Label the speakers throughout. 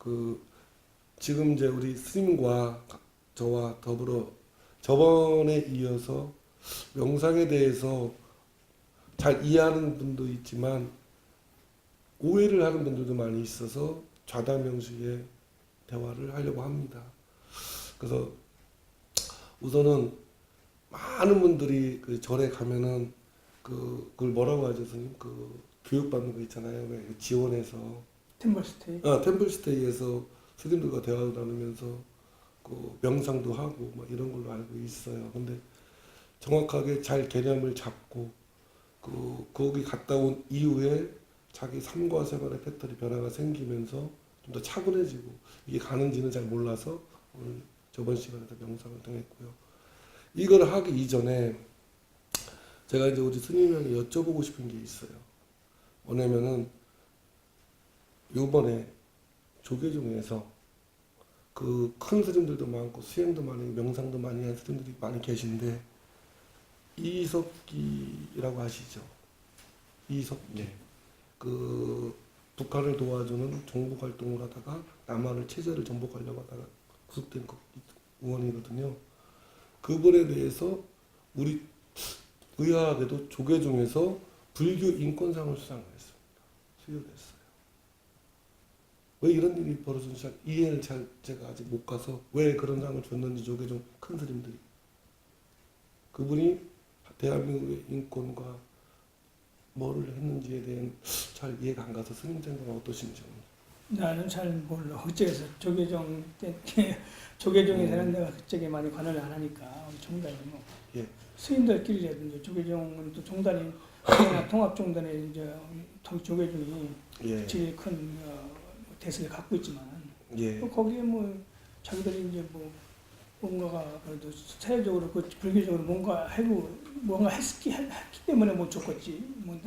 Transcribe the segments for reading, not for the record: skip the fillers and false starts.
Speaker 1: 그 지금 이제 우리 스님과 저와 더불어 저번에 이어서 명상에 대해서 잘 이해하는 분도 있지만 오해를 하는 분들도 많이 있어서 좌담명식의 대화를 하려고 합니다. 그래서 우선은 많은 분들이 그 절에 가면은 그걸 뭐라고 하죠, 선생님? 그 교육받는 거 있잖아요. 왜 지원해서
Speaker 2: 템플스테이.
Speaker 1: 템플스테이에서 스님들과 대화도 나누면서 그 명상도 하고 뭐 이런 걸로 알고 있어요. 근데 정확하게 잘 개념을 잡고 거기 갔다 온 이후에 자기 삶과 생활의 패턴이 변화가 생기면서 좀 더 차분해지고 이게 가는지는 잘 몰라서 오늘 저번 시간에도 명상을 통했고요. 이걸 하기 이전에 제가 이제 우리 스님한테 여쭤보고 싶은 게 있어요. 뭐냐면은 요번에 조계종에서 그 큰 스님들도 많고 수행도 많이 명상도 많이 한 스님들이 많이 계신데 이석기라고 아시죠? 이석기.
Speaker 3: 네.
Speaker 1: 그 북한을 도와주는 정복 활동을 하다가 남한을 체제를 정복하려고 하다가 구속된 의원이거든요. 그분에 대해서 우리 의아하게도 조계종에서 불교 인권상을 수상을 했습니다. 수여됐어요. 왜 이런 일이 벌어졌는지 이해를 잘 제가 아직 못 가서 왜 그런 상을 줬는지 조계종 큰 스님들이 그분이 대한민국의 인권과 뭐를 했는지에 대한 잘 이해가 안 가서 스님 생각은 어떠신지.
Speaker 2: 나는 잘 몰라. 그쪽에서 조계종 때 조계종이 되는 데가 그쪽에 많이 관여를 안 하니까 종단이 뭐
Speaker 1: 예.
Speaker 2: 스님들끼리라도 이제 조계종은 또 종단이 통합종단의 이제 조계종이
Speaker 1: 예.
Speaker 2: 제일 큰 대세를 갖고 있지만
Speaker 1: 예.
Speaker 2: 거기에 뭐 자기들이 이제 뭐 뭔가가 그래도 사회적으로 그 불교적으로 뭔가 했기 때문에 못 줬겠지. 뭐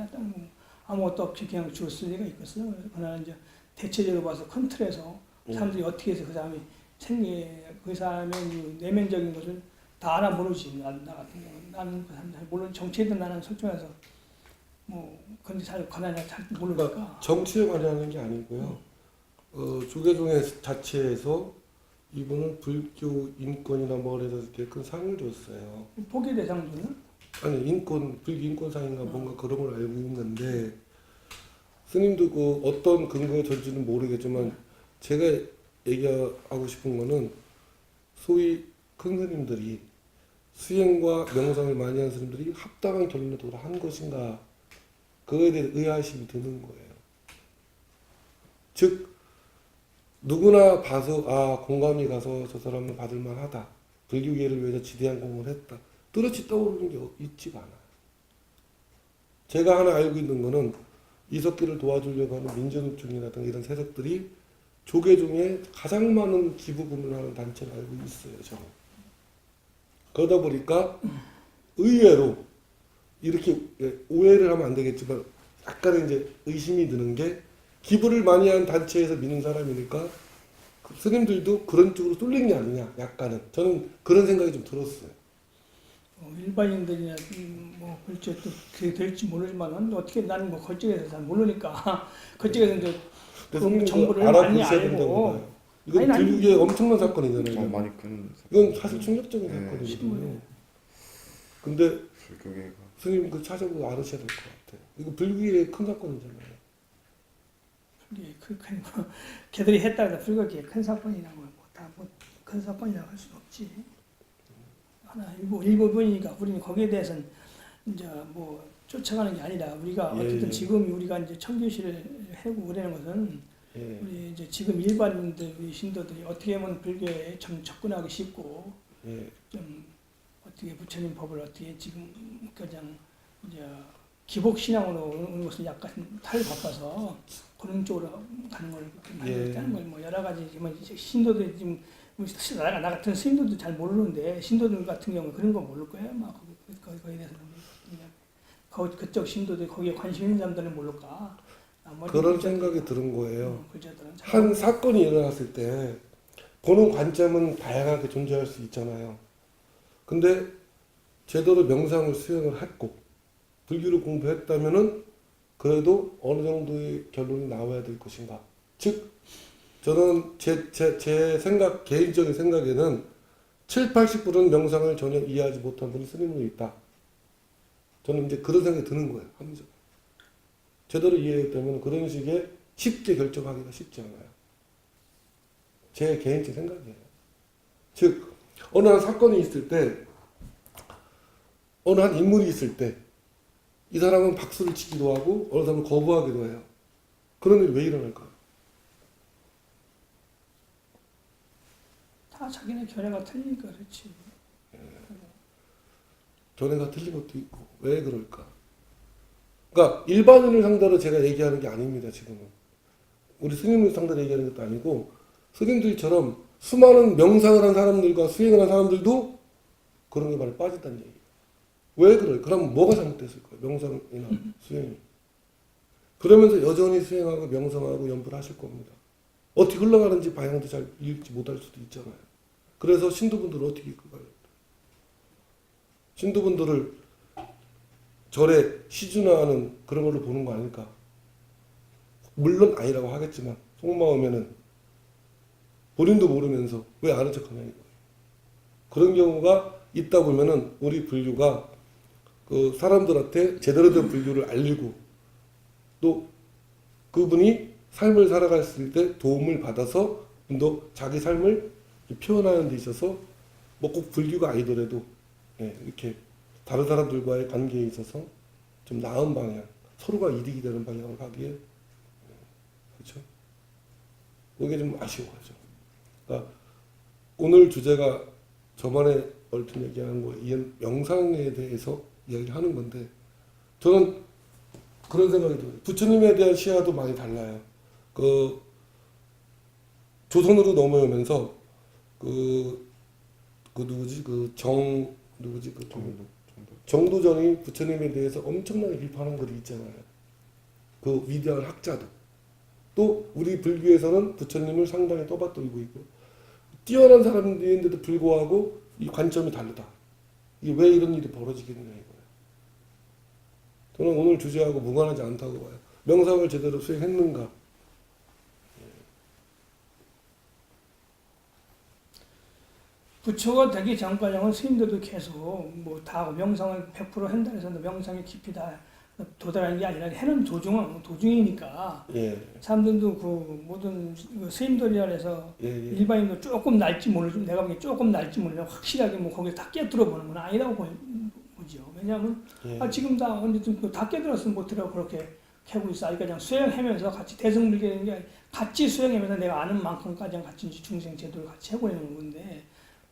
Speaker 2: 아무것도 없이 그냥 줬을 리가 있겠어. 그러나 이제 대체적으로 봐서 큰 틀에서 사람들이 어떻게 해서 그 사람이 그 사람의 내면적인 것을 다 알아 모르지. 나 같은 경우는 나는 그 사람 잘 모르는 정치에도 나는 설정해서 뭐 근데 잘 관한을 잘 모르니까.
Speaker 1: 그러니까 정치에 관여하는 게 아니고요. 조계종의 자체에서 이분은 불교 인권이나 뭐 그래서 이렇게 큰 상을 줬어요.
Speaker 2: 포기 대상주는?
Speaker 1: 아니 불교 인권상인가 뭔가 그런 걸 알고 있는데 스님도 그 어떤 근거에 절지는 모르겠지만 제가 얘기하고 싶은 거는 소위 큰 스님들이 수행과 명상을 많이 한 스님들이 합당한 결론에 도달한 것인가 그거에 대해 의아심이 드는 거예요. 즉 누구나 봐서 공감이 가서 저 사람은 받을 만하다. 불교계를 위해서 지대한 공헌을 했다. 또렷이 떠오르는 게 있지가 않아요. 제가 하나 알고 있는 거는 이석기를 도와주려고 하는 민전우총이라든가 이런 세력들이 조계종에 가장 많은 기부금을 하는 단체를 알고 있어요. 저는. 그러다 보니까 의외로 이렇게 오해를 하면 안 되겠지만 약간의 이제 의심이 드는 게 기부를 많이 한 단체에서 미는 사람이니까 그 스님들도 그런 쪽으로 쏠린 게 아니냐 약간은 저는 그런 생각이 좀 들었어요.
Speaker 2: 일반인들이나 뭐 글쎄 또 그게 될지 모르지만 어떻게 나는 뭐 그쪽에서 잘 모르니까 그쪽에서 이제 그 정보를 많이 알고
Speaker 1: 이건 불교의 엄청난 사건이잖아요.
Speaker 3: 많이 큰
Speaker 1: 이건 사실 충격적인
Speaker 3: 네.
Speaker 1: 사건이거든요. 근데
Speaker 3: 불교계가
Speaker 1: 스님 그 찾아보고 알으셔야 될 것 같아요. 이거 불교의 큰 사건이잖아요.
Speaker 2: 뭐 걔들이 했다가 불교계 큰 사건이라고 큰 사건이라고 할 수는 없지. 하나 일부분이니까 우리는 거기에 대해서는 이제 뭐 쫓아가는 게 아니라 우리가 어쨌든 지금 우리가 이제 청교실을 하고 그러는 것은 우리 이제 지금 일반인들 우리 신도들이 어떻게 하면 불교에 좀 접근하기 쉽고 좀 어떻게 부처님 법을 어떻게 지금 가장 이제 기복 신앙으로 오는 것을 약간 탈을 바꿔서 그런 쪽으로 가는 걸 하는 걸 뭐 여러 가지 지금 신도들이 지금 나 같은 스님들도 잘 모르는데 신도들 같은 경우 그런 거 모를 거예요. 막 거기에 대해서는 그쪽 신도들 거기에 관심 있는 사람들은 모를까.
Speaker 1: 그런 생각이 드는 거예요. 한 사건이 일어났을 때 보는 관점은 다양하게 존재할 수 있잖아요. 근데 제대로 명상을 수행을 했고 불교를 공부했다면은 그래도 어느 정도의 결론이 나와야 될 것인가. 즉 저는 제 생각, 개인적인 생각에는 70~80%는 명상을 전혀 이해하지 못한 분이 스님으로 있다. 저는 이제 그런 생각이 드는 거예요. 합리적. 제대로 이해했다면 그런 식의 쉽게 결정하기가 쉽지 않아요. 제 개인적 생각이에요. 즉, 어느 한 사건이 있을 때, 어느 한 인물이 있을 때, 이 사람은 박수를 치기도 하고, 어느 사람은 거부하기도 해요. 그런 일이 왜 일어날까요?
Speaker 2: 다 자기네 견해가 틀리니까 그렇지.
Speaker 1: 견해가 틀린 것도 있고, 왜 그럴까? 그러니까 일반인을 상대로 제가 얘기하는 게 아닙니다, 지금은. 우리 스님을 상대로 얘기하는 것도 아니고, 스님들처럼 수많은 명상을 한 사람들과 수행을 한 사람들도 그런 게 많이 빠졌다는 얘기예요. 왜 그래요? 그럼 뭐가 잘못됐을까요? 명상이나 수행이. 그러면서 여전히 수행하고 명상하고 연구를 하실 겁니다. 어떻게 흘러가는지 방향도 잘 읽지 못할 수도 있잖아요. 그래서 신도분들을 어떻게 이끌까요? 신도분들을 절에 시준하는 그런 걸로 보는 거 아닐까? 물론 아니라고 하겠지만 속마음에는 본인도 모르면서 왜 아는 척하냐 이거예요. 그런 경우가 있다 보면은 우리 불교가 그 사람들한테 제대로 된 불교를 알리고 또 그분이 삶을 살아갔을 때 도움을 받아서 좀 더 자기 삶을 표현하는 데 있어서 뭐 꼭 불교가 아니더라도 이렇게 다른 사람들과의 관계에 있어서 좀 나은 방향, 서로가 이득이 되는 방향으로 가기에 그렇죠. 그게 좀 아쉬워하죠. 그러니까 오늘 주제가 저번에 얼핏 얘기한 거 명상에 대해서 이야기하는 건데 저는 그런 생각이 들어요. 부처님에 대한 시야도 많이 달라요. 그 조선으로 넘어오면서 그 누구지 정도전이 부처님에 대해서 엄청나게 비판한 글이 있잖아요. 그 위대한 학자도 또 우리 불교에서는 부처님을 상당히 떠받들고 있고 뛰어난 사람들인데도 불구하고 이 관점이 다르다. 이게 왜 이런 일이 벌어지겠느냐 이거예요. 저는 오늘 주제하고 무관하지 않다고 봐요. 명상을 제대로 수행했는가?
Speaker 2: 부처가 되기 전까지는 스님들도 계속 뭐 다 명상을 100% 한다 해서 명상의 깊이 다 도달하는 게 아니라 해는 도중이니까 사람들도 그 모든 스님들이라 해서 일반인도 조금 날지 모르죠. 내가 보기엔 조금 날지 모르면 확실하게 뭐 거기에 다 깨뜨려 보는 건 아니라고 보죠. 왜냐하면 지금 다 언제든 다 깨뜨렸으면 못하라고 그렇게 캐고 있어. 그러니까 그냥 수행하면서 같이 대승불교는 게 같이 수행하면서 내가 아는 만큼까지 같이 중생 제도를 같이 하고 있는 건데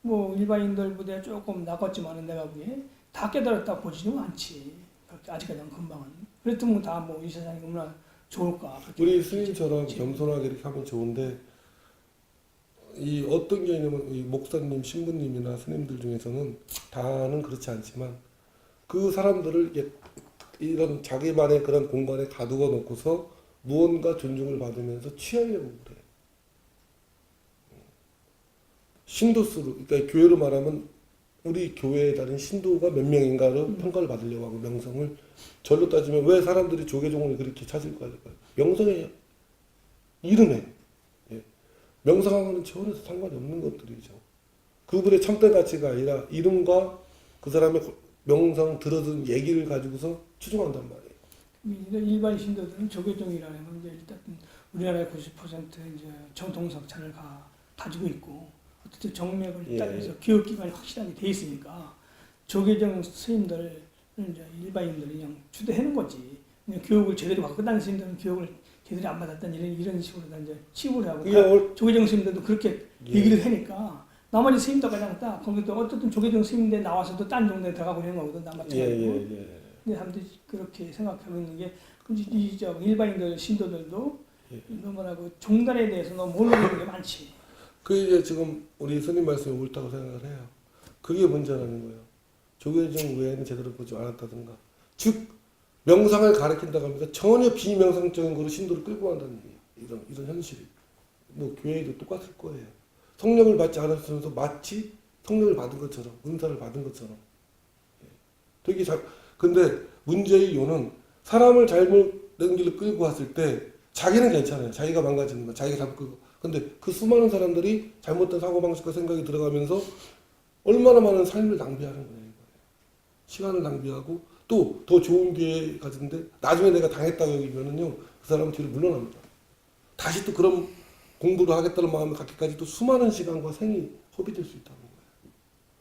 Speaker 2: 뭐 일반인들보다 조금 나빴지만은 내가 보기에 다 깨달았다 보지는 않지. 아직까지는 금방은. 그랬더니 다 뭐 이 세상이 얼마나 좋을까.
Speaker 1: 우리 스님처럼 겸손하게 이렇게 하면 좋은데 이 어떤 게 있냐면 이 목사님, 신부님이나 스님들 중에서는 다는 그렇지 않지만 그 사람들을 이런 자기만의 그런 공간에 가두어 놓고서 무언가 존중을 받으면서 취하려고 그래. 신도수로, 그러니까 교회로 말하면 우리 교회에 다른 신도가 몇 명인가를 평가를 받으려고 하고 명성을 절로 따지면 왜 사람들이 조계종을 그렇게 찾을까? 명성의 이름에 명성하고는 전혀 상관이 없는 것들이죠. 그분의 참된 가치가 아니라 이름과 그 사람의 명성 들어준 얘기를 가지고서 추종한단 말이에요.
Speaker 2: 일반 신도들은 조계종이라는 게 일단 우리나라의 90% 이제 정통성찬을 가지고 있고 어쨌든 정맥을 따라서 교육기관이 확실하게 돼 있으니까 조계종 스님들은 이제 일반인들이 그냥 주도하는 거지. 그냥 교육을 제대로 받고 다른 스님들은 교육을 제대로 안 받았다는 이런 식으로 이제 치부를 하고 조계종 스님들도 그렇게 얘기를 하니까 나머지 스님도 그냥 딱 거기도 어쨌든 조계종 스님인데 나와서도 딴 종교에 들어가고 있는 거거든. 마찬가지고. 근데 사람들이 그렇게 생각하고 있는 게 이 일반인들 신도들도 너무나 그 종단에 대해서 너무 모르는 게 많지.
Speaker 1: 그게 지금 우리 스님 말씀이 옳다고 생각을 해요. 그게 문제라는 거예요. 조계종 외에는 제대로 보지 않았다든가. 즉 명상을 가르친다고 합니다. 전혀 비명상적인 거로 신도를 끌고 간다는 얘기예요. 이런 현실이. 뭐 교회도 똑같을 거예요. 성령을 받지 않았으면서 마치 성령을 받은 것처럼 은사를 받은 것처럼. 되게 근데 문제의 요는 사람을 잘못된 길로 끌고 왔을 때 자기는 괜찮아요. 자기가 망가지는 거, 자기가 잘못 끌고 근데 그 수많은 사람들이 잘못된 사고방식과 생각이 들어가면서 얼마나 많은 삶을 낭비하는 거예요. 이거예요. 시간을 낭비하고 또 더 좋은 기회 가진데 나중에 내가 당했다고 여기면은요 그 사람은 뒤로 물러납니다. 다시 또 그런 공부를 하겠다는 마음을 갖기까지 또 수많은 시간과 생이 허비될 수 있다는 거예요.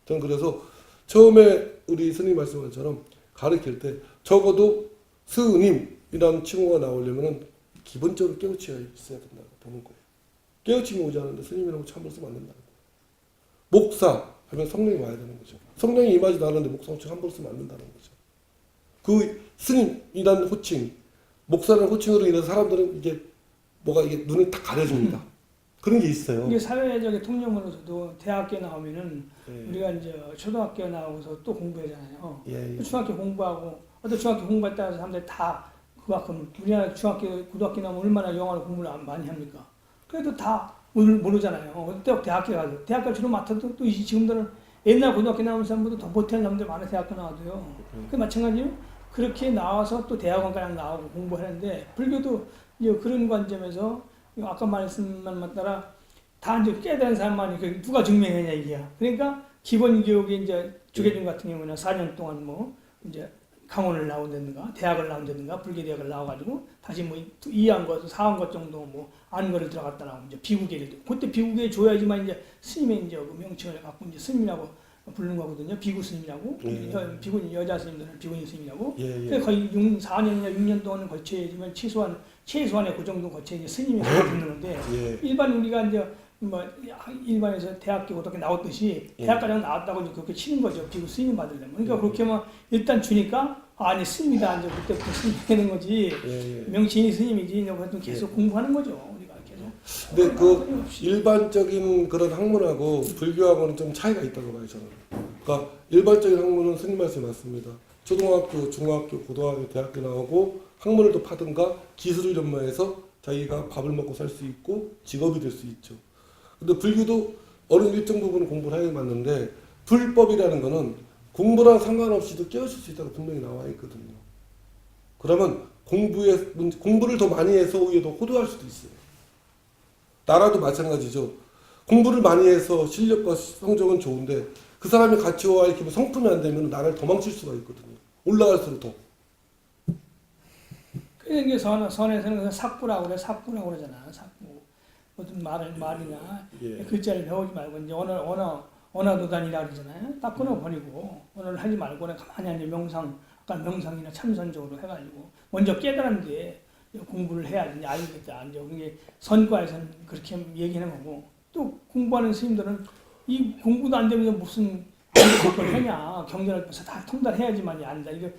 Speaker 1: 저는 그래서 처음에 우리 스님 말씀한 것처럼 가르칠 때 적어도 스님이라는 칭호가 나오려면은 기본적으로 깨우치가 있어야 된다고 보는 거예요. 깨우침이 오지 않는데 스님이라고 참을 쓰면 안 된다는 거예요. 목사 하면 성령이 와야 되는 거죠. 성령이 임하지도 않는데 목사 호칭 함부로 쓰면 안 된다는 거죠. 그 스님이라는 호칭, 목사라는 호칭으로 인해서 사람들은 이게 뭐가 이게 눈을 딱 가려줍니다. 그런 게 있어요.
Speaker 2: 이게 사회적인 통념으로서도 대학교 나오면은
Speaker 1: 예.
Speaker 2: 우리가 이제 초등학교 나오고서 또 공부하잖아요.
Speaker 1: 예, 예.
Speaker 2: 중학교 공부하고 어떤 중학교 공부했다 해서 사람들이 다 그만큼 우리나라 중학교 고등학교 나오면 얼마나 영어를 공부를 많이 합니까? 그래도 다 모르잖아요. 어때 대학교 가도 대학교 주로 맡아도 또 지금들은 옛날 고등학교 나온 사람보다 더 못하는 사람들 많아 대학교 나와도요. 그 마찬가지로 그렇게 나와서 또 대학원까지 나오고 공부하는데 불교도 이제 그런 관점에서 아까 말씀만 따라 다 이제 깨달은 사람만이 누가 증명했냐 이게야. 그러니까 기본 교육에 이제 조계종 같은 경우는 4년 동안 뭐 이제 강원을 나온다든가 대학을 나온다든가 불교 대학을 나와가지고 다시 뭐 2한 것, 4한 것 정도 뭐 아는 거를 들어갔다 나오면 이제 비구계를 그때 비구계 줘야지만 이제 스님의 이제 그 명칭을 갖고 이제 스님이라고 부르는 거거든요. 비구 스님이라고. 비구니 여자 스님들은 비구니 스님이라고.
Speaker 1: 예, 예.
Speaker 2: 그래서 거의 4년이나 6년 동안은 거쳐야지만 최소한의 그 정도 거쳐야 이제 스님이 붙는 건데
Speaker 1: 예.
Speaker 2: 일반 우리가 이제 뭐 일반에서 대학교 어떻게 나왔듯이
Speaker 1: 예.
Speaker 2: 대학까지 나왔다고 이제 그렇게 치는 거죠. 비구 스님 받으려면. 그러니까 그렇게 하면 일단 주니까 아니 스님이다 이제 그때부터 스님이 되는 거지.
Speaker 1: 예, 예.
Speaker 2: 명칭이 스님이지. 이제 그래도 계속 공부하는 거죠. 우리가 계속.
Speaker 1: 근데 그 일반적인 그런 학문하고 불교하고는 좀 차이가 있다고 봐요 저는. 그러니까 일반적인 학문은 스님 말씀이 맞습니다. 초등학교, 중학교, 고등학교, 대학교 나오고 학문을 또 파든가 기술을 연마해서 자기가 밥을 먹고 살 수 있고 직업이 될 수 있죠. 근데 불교도 어느 일정 부분은 공부를 해야 맞는데 불법이라는 거는 공부랑 상관없이도 깨우칠 수 있다고 분명히 나와 있거든요. 그러면 공부를 더 많이 해서 오히려 더 호도할 수도 있어요. 나라도 마찬가지죠. 공부를 많이 해서 실력과 성적은 좋은데 그 사람이 가치와 이렇게 성품이 안 되면 나라를 도망칠 수가 있거든요. 올라갈수록 더.
Speaker 2: 그래서 이게 선에서는 삭부라고 그래, 삭부라고 그러잖아. 삭부. 무슨 말이나
Speaker 1: 예.
Speaker 2: 글자를 배우지 말고 이제 언어도단이라 그러잖아요. 딱 끊어버리고 언어를 하지 말고는 가만히 앉아 약간 명상이나 참선적으로 해가지고 먼저 깨달은 뒤에 공부를 해야지 이제 알겠다. 이제 그게 선과에서는 그렇게 얘기하는 거고 또 공부하는 스님들은 이 공부도 안 되면 무슨 그걸 하냐 경전을 벌써 다 통달해야지만이 안다. 이게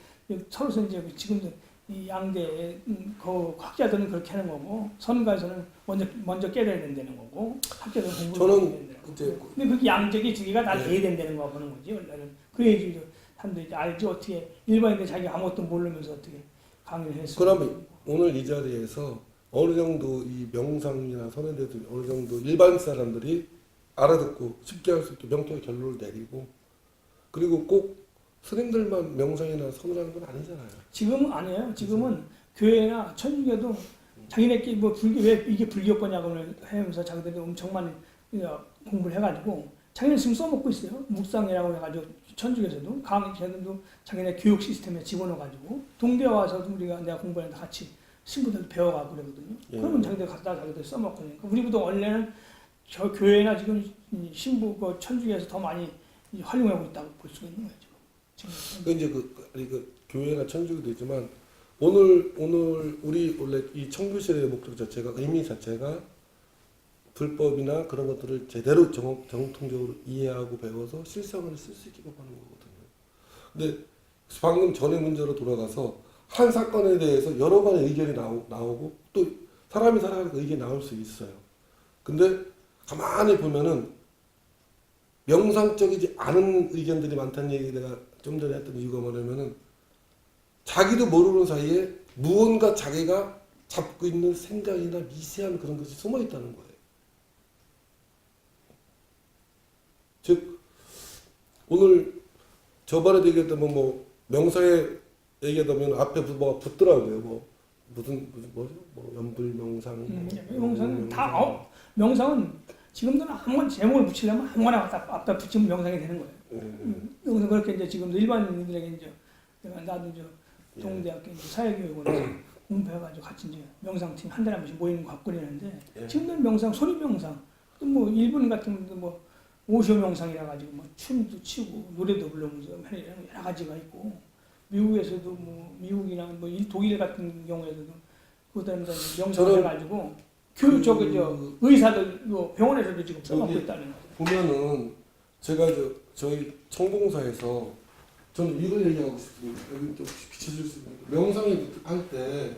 Speaker 2: 서로서 이제 지금도 이 양대 그 학자들은 그렇게 하는 거고 선가에서는 먼저 깨달아야 된다는 거고 학자들은 공부를 해야 된다는 거고.
Speaker 1: 이제
Speaker 2: 근데 그게 양적이 두 개가 다
Speaker 1: 네.
Speaker 2: 돼야 된다는 거 보는 거지 원래는. 그래야지 사람들이 이제 알지 어떻게 일반인들 자기 아무것도 모르면서 어떻게 강의를 했어.
Speaker 1: 그러면 오늘 이 자리에서 어느 정도 이 명상이나 선에 대해서 어느 정도 일반 사람들이 알아듣고 쉽게 할 수 있게 명쾌한 결론을 내리고 그리고 꼭 스님들만 명상이나 선을 하는 건 아니잖아요.
Speaker 2: 지금은 아니에요. 지금은 교회나 천주교도 자기네끼리 뭐 불교 왜 이게 불교권냐고 하면서 자기들이 엄청 많이 공부를 해가지고 자기네 지금 써먹고 있어요. 묵상이라고 해가지고 천주교에서도 강의자들도 자기네 교육 시스템에 집어넣어가지고 동대 와서도 내가 공부하는데 같이 친구들 배워가고 그러거든요.
Speaker 1: 예.
Speaker 2: 그러면 자기들 갖다 자기들 써먹고 그러니까 우리보다 원래는 저 교회나 지금 신부 그 천주교에서 더 많이 활용하고 있다고 볼 수가 있는 거죠.
Speaker 1: 그 이제 그 교회나 천주교도 있지만 오늘 우리 원래 이 청교실의 목적 자체가 의미 자체가 불법이나 그런 것들을 제대로 정통적으로 이해하고 배워서 실생활에 쓸 수 있게 하는 거거든요. 근데 방금 전의 문제로 돌아가서 한 사건에 대해서 여러 가지 의견이 나오고 또 사람이 살아가니까 의견이 나올 수 있어요. 근데 가만히 보면은 명상적이지 않은 의견들이 많다는 얘기 내가 좀 전에 했던 이유가 뭐냐면은 자기도 모르는 사이에 무언가 자기가 잡고 있는 생각이나 미세한 그런 것이 숨어 있다는 거예요. 즉 오늘 저번에도 얘기했던 뭐 명상에 얘기하다 보면 앞에 뭐가 붙더라고요. 무슨 뭐죠? 뭐 연불명상,
Speaker 2: 명상은 다 명상은 지금도 아무거나 제목을 붙이려면 아무거나 앞다 붙이면 명상이 되는 거예요. 그래서 그렇게 이제 지금도 일반인들에게 이제 나도 이제 동대학교 이제 사회교육원에서 공부해가지고 같이 이제 명상팀 한 달에 한 번씩 모이는 거 갖고 그러는데 지금도 명상, 소리 명상, 또 뭐 일본 같은 데도 뭐 오쇼 명상이라 가지고 뭐 춤도 추고 노래도 부르면서 여러 가지가 있고 미국에서도 뭐 미국이나 뭐 독일 같은 경우에도 그다음에 명상을 해가지고 교육 저 의사들 병원에서도 지금 써먹고 있다는 거예요.
Speaker 1: 보면은 제가 저희 청봉사에서 저는 이걸 얘기하고 싶습니다. 여기 또 비춰줄 수 있는 명상이 할 때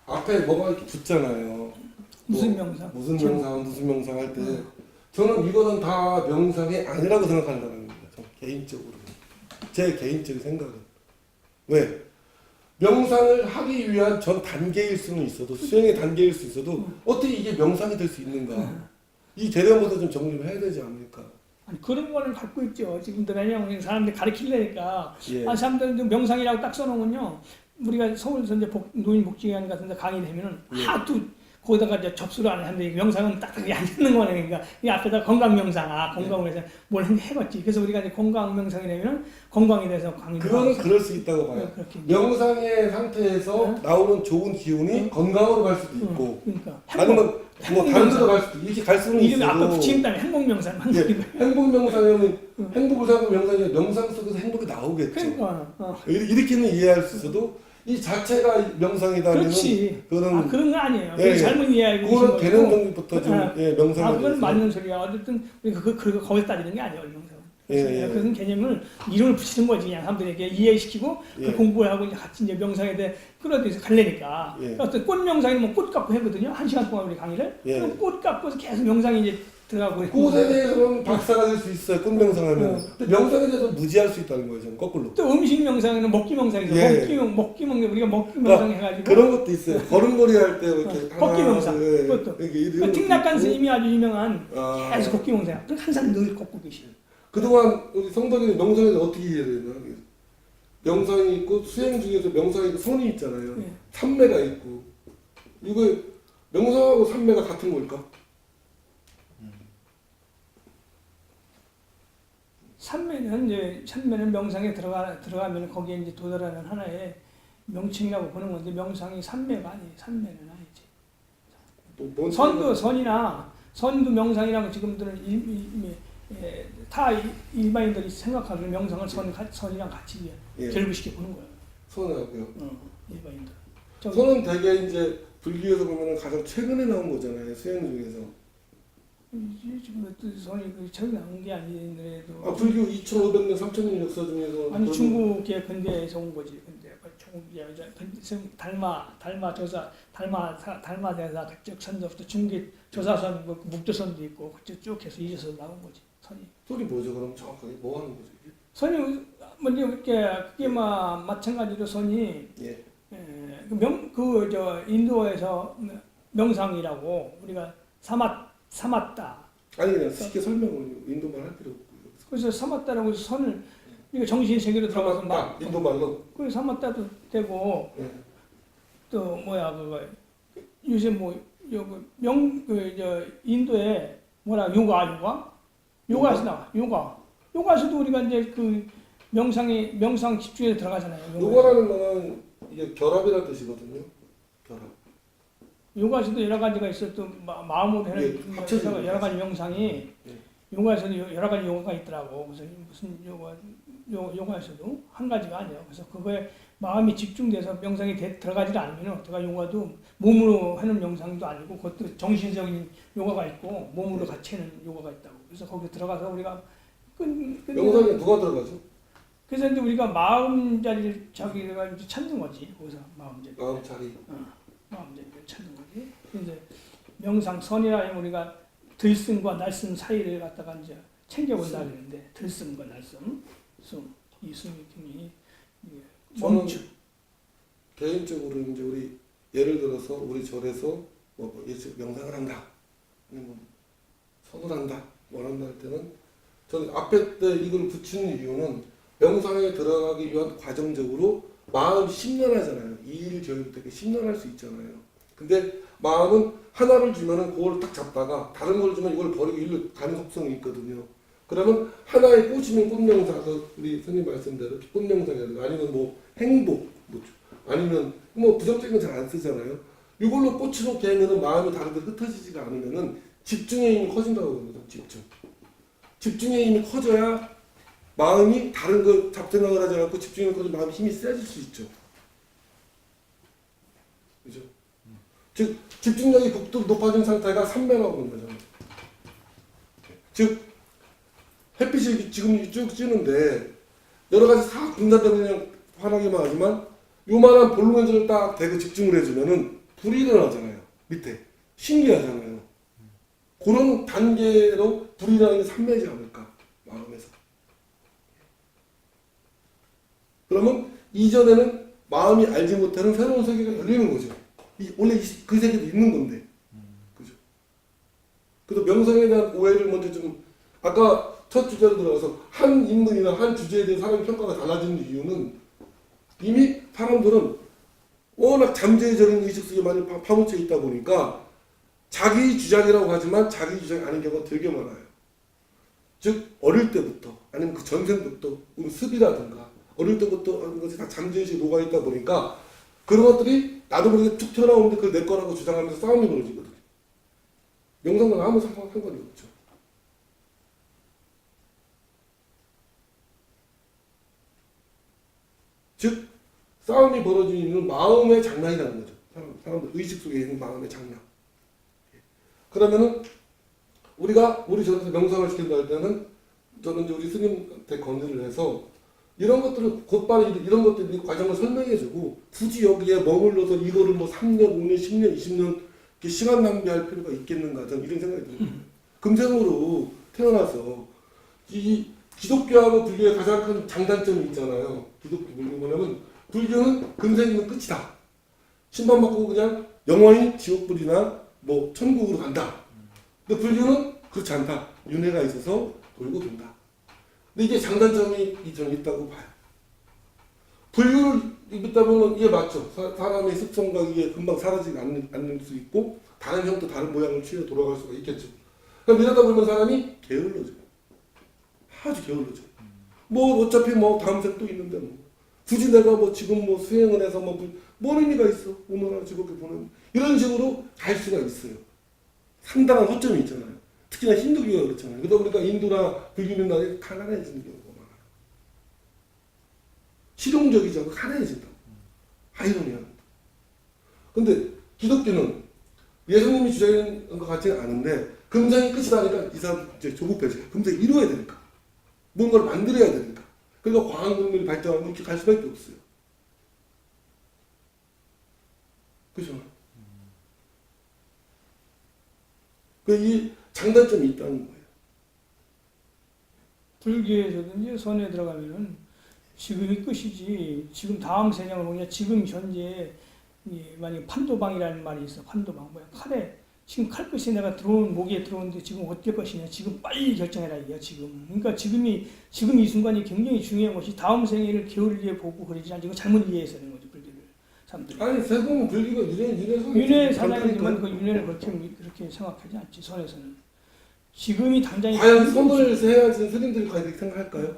Speaker 1: 앞에 뭐가 이렇게 붙잖아요.
Speaker 2: 무슨 명상?
Speaker 1: 무슨 명상 할 때 저는 이거는 다 명상이 아니라고 생각한다는 겁니다. 저 개인적으로 제 개인적인 생각은 왜? 명상을 하기 위한 전 단계일 수는 있어도 수행의 단계일 수 있어도 어떻게 이게 명상이 될 수 있는가? 이 개념부터 좀 정리를 해야 되지 않을까?
Speaker 2: 아니, 그런 거는 갖고 있죠. 지금도 왜냐면 사람들 가르치려니까
Speaker 1: 예.
Speaker 2: 사람들은 명상이라고 딱 써놓으면요. 우리가 서울에서 이제 노인복지관 같은 데 강의 되면은 하도 거기다가 이제 접수를 안 하는데 명상은 딱딱이 안 듣는 거네. 그러니까 이 앞에다 건강 명상, 건강을 해서 뭘 해봤지. 그래서 우리가 이제 건강 명상이 되면 건강에 대해서 강의를
Speaker 1: 그거는 그럴 수 있다고 봐요. 명상의 상태에서 나오는 좋은 기운이 건강으로 갈 수도 있고,
Speaker 2: 그러니까
Speaker 1: 아니면 뭐 다른 데로 갈 수도 이렇게 갈 수는
Speaker 2: 이름이
Speaker 1: 있어도.
Speaker 2: 앞에 붙인 다음에 행복 명상.
Speaker 1: 행복 명상이면 행복을 생각하는 명상이 명상 속에서 행복이 나오겠죠.
Speaker 2: 그러니까
Speaker 1: 이렇게는 이해할 수 있어도 이 자체가 명상이다면
Speaker 2: 그렇지.
Speaker 1: 그거는
Speaker 2: 그런 거 아니에요.
Speaker 1: 예,
Speaker 2: 잘못 이해하고
Speaker 1: 그거는 되는 정도부터 좀 명상을.
Speaker 2: 그건 맞는 소리야. 어쨌든 우리가 거기서 따지는 게 아니에요, 명상.
Speaker 1: 예.
Speaker 2: 그런 개념을 이론을 붙이는 거지. 그냥 사람들에게 이해시키고 그 공부를 하고 이제 같이 이제 명상에 대해 끌어들여서 갈래니까. 어떤 꽃 명상이면 뭐 꽃 갖고 하거든요. 1시간 동안 우리 강의를. 그럼 꽃 갖고서 계속 명상이 이제 들어가고.
Speaker 1: 꽃에 대해서는 박사가 될 수 있어요. 꽃 명상하면. 근데 명상에 대해서는 무지할 수 있다는 거예요. 저는 거꾸로.
Speaker 2: 또 음식 명상에는 먹기 명상이죠. 먹기 명상 우리가 먹기 명상 해가지고.
Speaker 1: 그런 것도 있어요. 걸음걸이 할 때 이렇게
Speaker 2: 걷기 명상. 그것도. 틱낙한 스님이 아주 유명한 계속 걷기 명상. 항상 늘 걷고 계시는.
Speaker 1: 그동안 우리 성도들이 명상에 어떻게 이해해야 되나? 명상이 있고 수행 중에서 명상이 있고 선이 있잖아요. 삼매가 있고. 이거 명상하고 삼매가 같은 걸까?
Speaker 2: 삼매는 명상에 들어가면 거기에 이제 도달하는 하나의 명칭이라고 보는 건데 명상이 삼매가 아니에요. 삼매는 아니지. 선도 명상이라고 지금들은 다 일반인들이 생각하는 명상을 선이랑 같이 결부시켜 보는 거예요.
Speaker 1: 선하고요.
Speaker 2: 일반인들.
Speaker 1: 선은 대개 이제 불교에서 보면 가장 최근에 나온 거잖아요. 수행 중에서.
Speaker 2: 지금 선이 최근에 나온 게 아니더라도.
Speaker 1: 불교 2,500년, 3,000년 역사 중에서.
Speaker 2: 아니 중국의 근대에서 온 거지. 달마 조사, 달마 대사 그쪽 선도부터 중국 조사선, 묵조선도 있고 그쪽 쭉 해서 이어서 나온 거지.
Speaker 1: 선이 뭐죠? 그럼 정확하게 뭐 하는 거죠? 이게?
Speaker 2: 선이 먼저 그게 마찬가지로 선이 인도에서 명상이라고 우리가 사마다.
Speaker 1: 아니 그냥 쉽게 설명을 인도말 할 필요 없고.
Speaker 2: 그래서 사마다라고 해서 선을 우리가 정신 세계로 들어가서
Speaker 1: 인도말로.
Speaker 2: 그 사마다도 되고 또 그거 요새 인도에 요가에서 나와. 요가에서도 우리가 이제 그 명상 집중에 들어가잖아요.
Speaker 1: 요가라는 거는 이게 결합이라는 뜻이거든요. 결합.
Speaker 2: 요가에서도 여러 가지가 있어. 또 마음으로 하는 여러 가지 명상이 요가에서도 여러 가지 요가가 있더라고. 그래서 무슨 요가에서도 한 가지가 아니에요. 그래서 그거에 마음이 집중돼서 명상이 들어가지 않으면 제가 요가도 몸으로 하는 명상도 아니고 그것도 정신적인 요가가 있고 몸으로 같이 하는 요가가 있다고. 그래서 거기 들어가서 우리가
Speaker 1: 명상에 누가 들어가죠?
Speaker 2: 그래서 이제 우리가 마음 자리를 자기가 찾는 거지. 거기서 마음 자리.
Speaker 1: 마음 자리.
Speaker 2: 마음 자리를 찾는 거지. 이제 명상선이라 하면 우리가 들숨과 날숨 사이를 갖다가 이제 챙겨본다 그러는데 들숨과 날숨, 이 숨이 멈춤.
Speaker 1: 개인적으로 이제 우리 예를 들어서 우리 절에서 명상을 한다, 아니면 선을 한다, 뭘 한다 할 때는 저는 앞에 때 이걸 붙이는 이유는 명상에 들어가기 위한 과정적으로 마음이 심란하잖아요. 이 일 저일 되게 심란할 수 있잖아요. 근데 마음은 하나를 주면은 그걸 딱 잡다가 다른 걸 주면 이걸 버리고 일로 가는 속성이 있거든요. 그러면 하나에 꽂히면 꽃명사, 우리 선생님 말씀대로 꽃명사라든가 아니면 뭐 행복, 뭐 아니면 뭐 부정적인 건 잘 안 쓰잖아요. 이걸로 꽂혀놓게 하면은 마음이 다른 데 흩어지지가 않으면은 집중의 힘이 커진다고 합니다. 집중의 힘이 커져야 마음이 다른 거 잡생각을 하지 않고 집중력이 커져 마음이 힘이 세질 수 있죠. 그죠? 즉 집중력이 극도로 높아진 상태가 삼매라고 보는 거잖아요. 즉 햇빛이 지금 쭉 찌는데 여러 가지 싹 분산되면 그냥 환하게만 하지만 요만한 볼루멘즈를 딱 대고 집중을 해주면은 불이 일어나잖아요. 밑에 신기하잖아요. 그런 단계로 불이 일어나는 게 삼매지 않을까 마음에서. 그러면 이전에는 마음이 알지 못하는 새로운 세계가 열리는 거죠. 원래 그 세계도 있는 건데. 그죠? 그래서 명성에 대한 오해를 먼저 좀, 아까 첫 주제로 들어가서 한 인물이나 한 주제에 대해 사람의 평가가 달라지는 이유는 이미 사람들은 워낙 잠재적인 의식 속에 많이 파묻혀 있다 보니까 자기 주장이라고 하지만 자기 주장이 아닌 경우가 되게 많아요. 즉, 어릴 때부터, 아니면 그 전생부터, 습이라든가, 어릴 때부터 하는 것이 다 잠재의식에 녹아있다 보니까 그런 것들이 나도 모르게 툭 튀어나오는데 그걸 내 거라고 주장하면서 싸움이 벌어지거든요. 명상과는 아무 상관이 없죠. 즉 싸움이 벌어지는 이유는 마음의 장난이라는 거죠. 사람들 의식 속에 있는 마음의 장난. 그러면은 우리가 우리 전에서 명상을 시킨다 할 때는 저는 이제 우리 스님한테 건의를 해서 이런 것들을 곧바로 이런 것들이 과정을 설명해주고 굳이 여기에 머물러서 이거를 뭐 3년, 5년, 10년, 20년 이렇게 시간 낭비할 필요가 있겠는가 저는 이런 생각이 듭니다. 금생으로 태어나서 이 기독교하고 불교의 가장 큰 장단점이 있잖아요. 기독교 불교 뭐냐면 불교는 금생이면 끝이다. 심판받고 그냥 영원히 지옥불이나 뭐 천국으로 간다. 근데 불교는 그렇지 않다. 윤회가 있어서 돌고 돈다. 근데 이게 장단점이 저는 있다고 봐요. 불교를 믿다 보면 이게 맞죠. 사람의 습성과 이게 금방 사라지지 않을 수 있고 다른 형태 다른 모양을 취해 돌아갈 수가 있겠죠. 그럼 이러다 보면 사람이 게을러져요. 아주 게을러져요. 뭐 어차피 뭐 다음 생 또 있는데 뭐 굳이 내가 뭐 지금 뭐 수행을 해서 뭔 의미가 있어. 얼마나 즐겁게 보내는 이런 식으로 갈 수가 있어요. 상당한 허점이 있잖아요. 특히나 힌두교가 그렇잖아요. 그러다 보니까 인도나 불교 민나라에 가난해지는 경우가 많아요. 실용적이지 않고 가난해진다고. 아이러니한. 근데 기독교는 예수님이 주장하는 것 같지는 않은데 금생이 끝이다 하니까 이 사람 이제 조급해져요. 금생 이루어야 되니까. 뭔가를 만들어야 되니까. 그러니까 과학문명이 발전하고 이렇게 갈 수밖에 없어요. 그죠? 이 장단점이 있다는 거예요.
Speaker 2: 불교에서든지 선에 들어가면은 지금이 끝이지. 지금 다음 세상을 보냐 지금 현재 만약 판도방이라는 말이 있어. 판도방 뭐야 칼에 지금 칼끝이 내가 목에 들어오는데 지금 어떨 것이냐. 지금 빨리 결정해라 이게 지금. 그러니까 지금 이 순간이 굉장히 중요한 것이 다음 생애를 게을리게 보고 그러지 않지. 이거 잘못 이해해서 하는 거죠 불교를 사람들이.
Speaker 1: 아니 세공은 불교가
Speaker 2: 윤회 사상이지만 그 윤회를 그렇게 생각하지 않지 선에서는. 지금이 당장이
Speaker 1: 과연 선을 해야지 스님들이 과연 이렇게 생각할까요?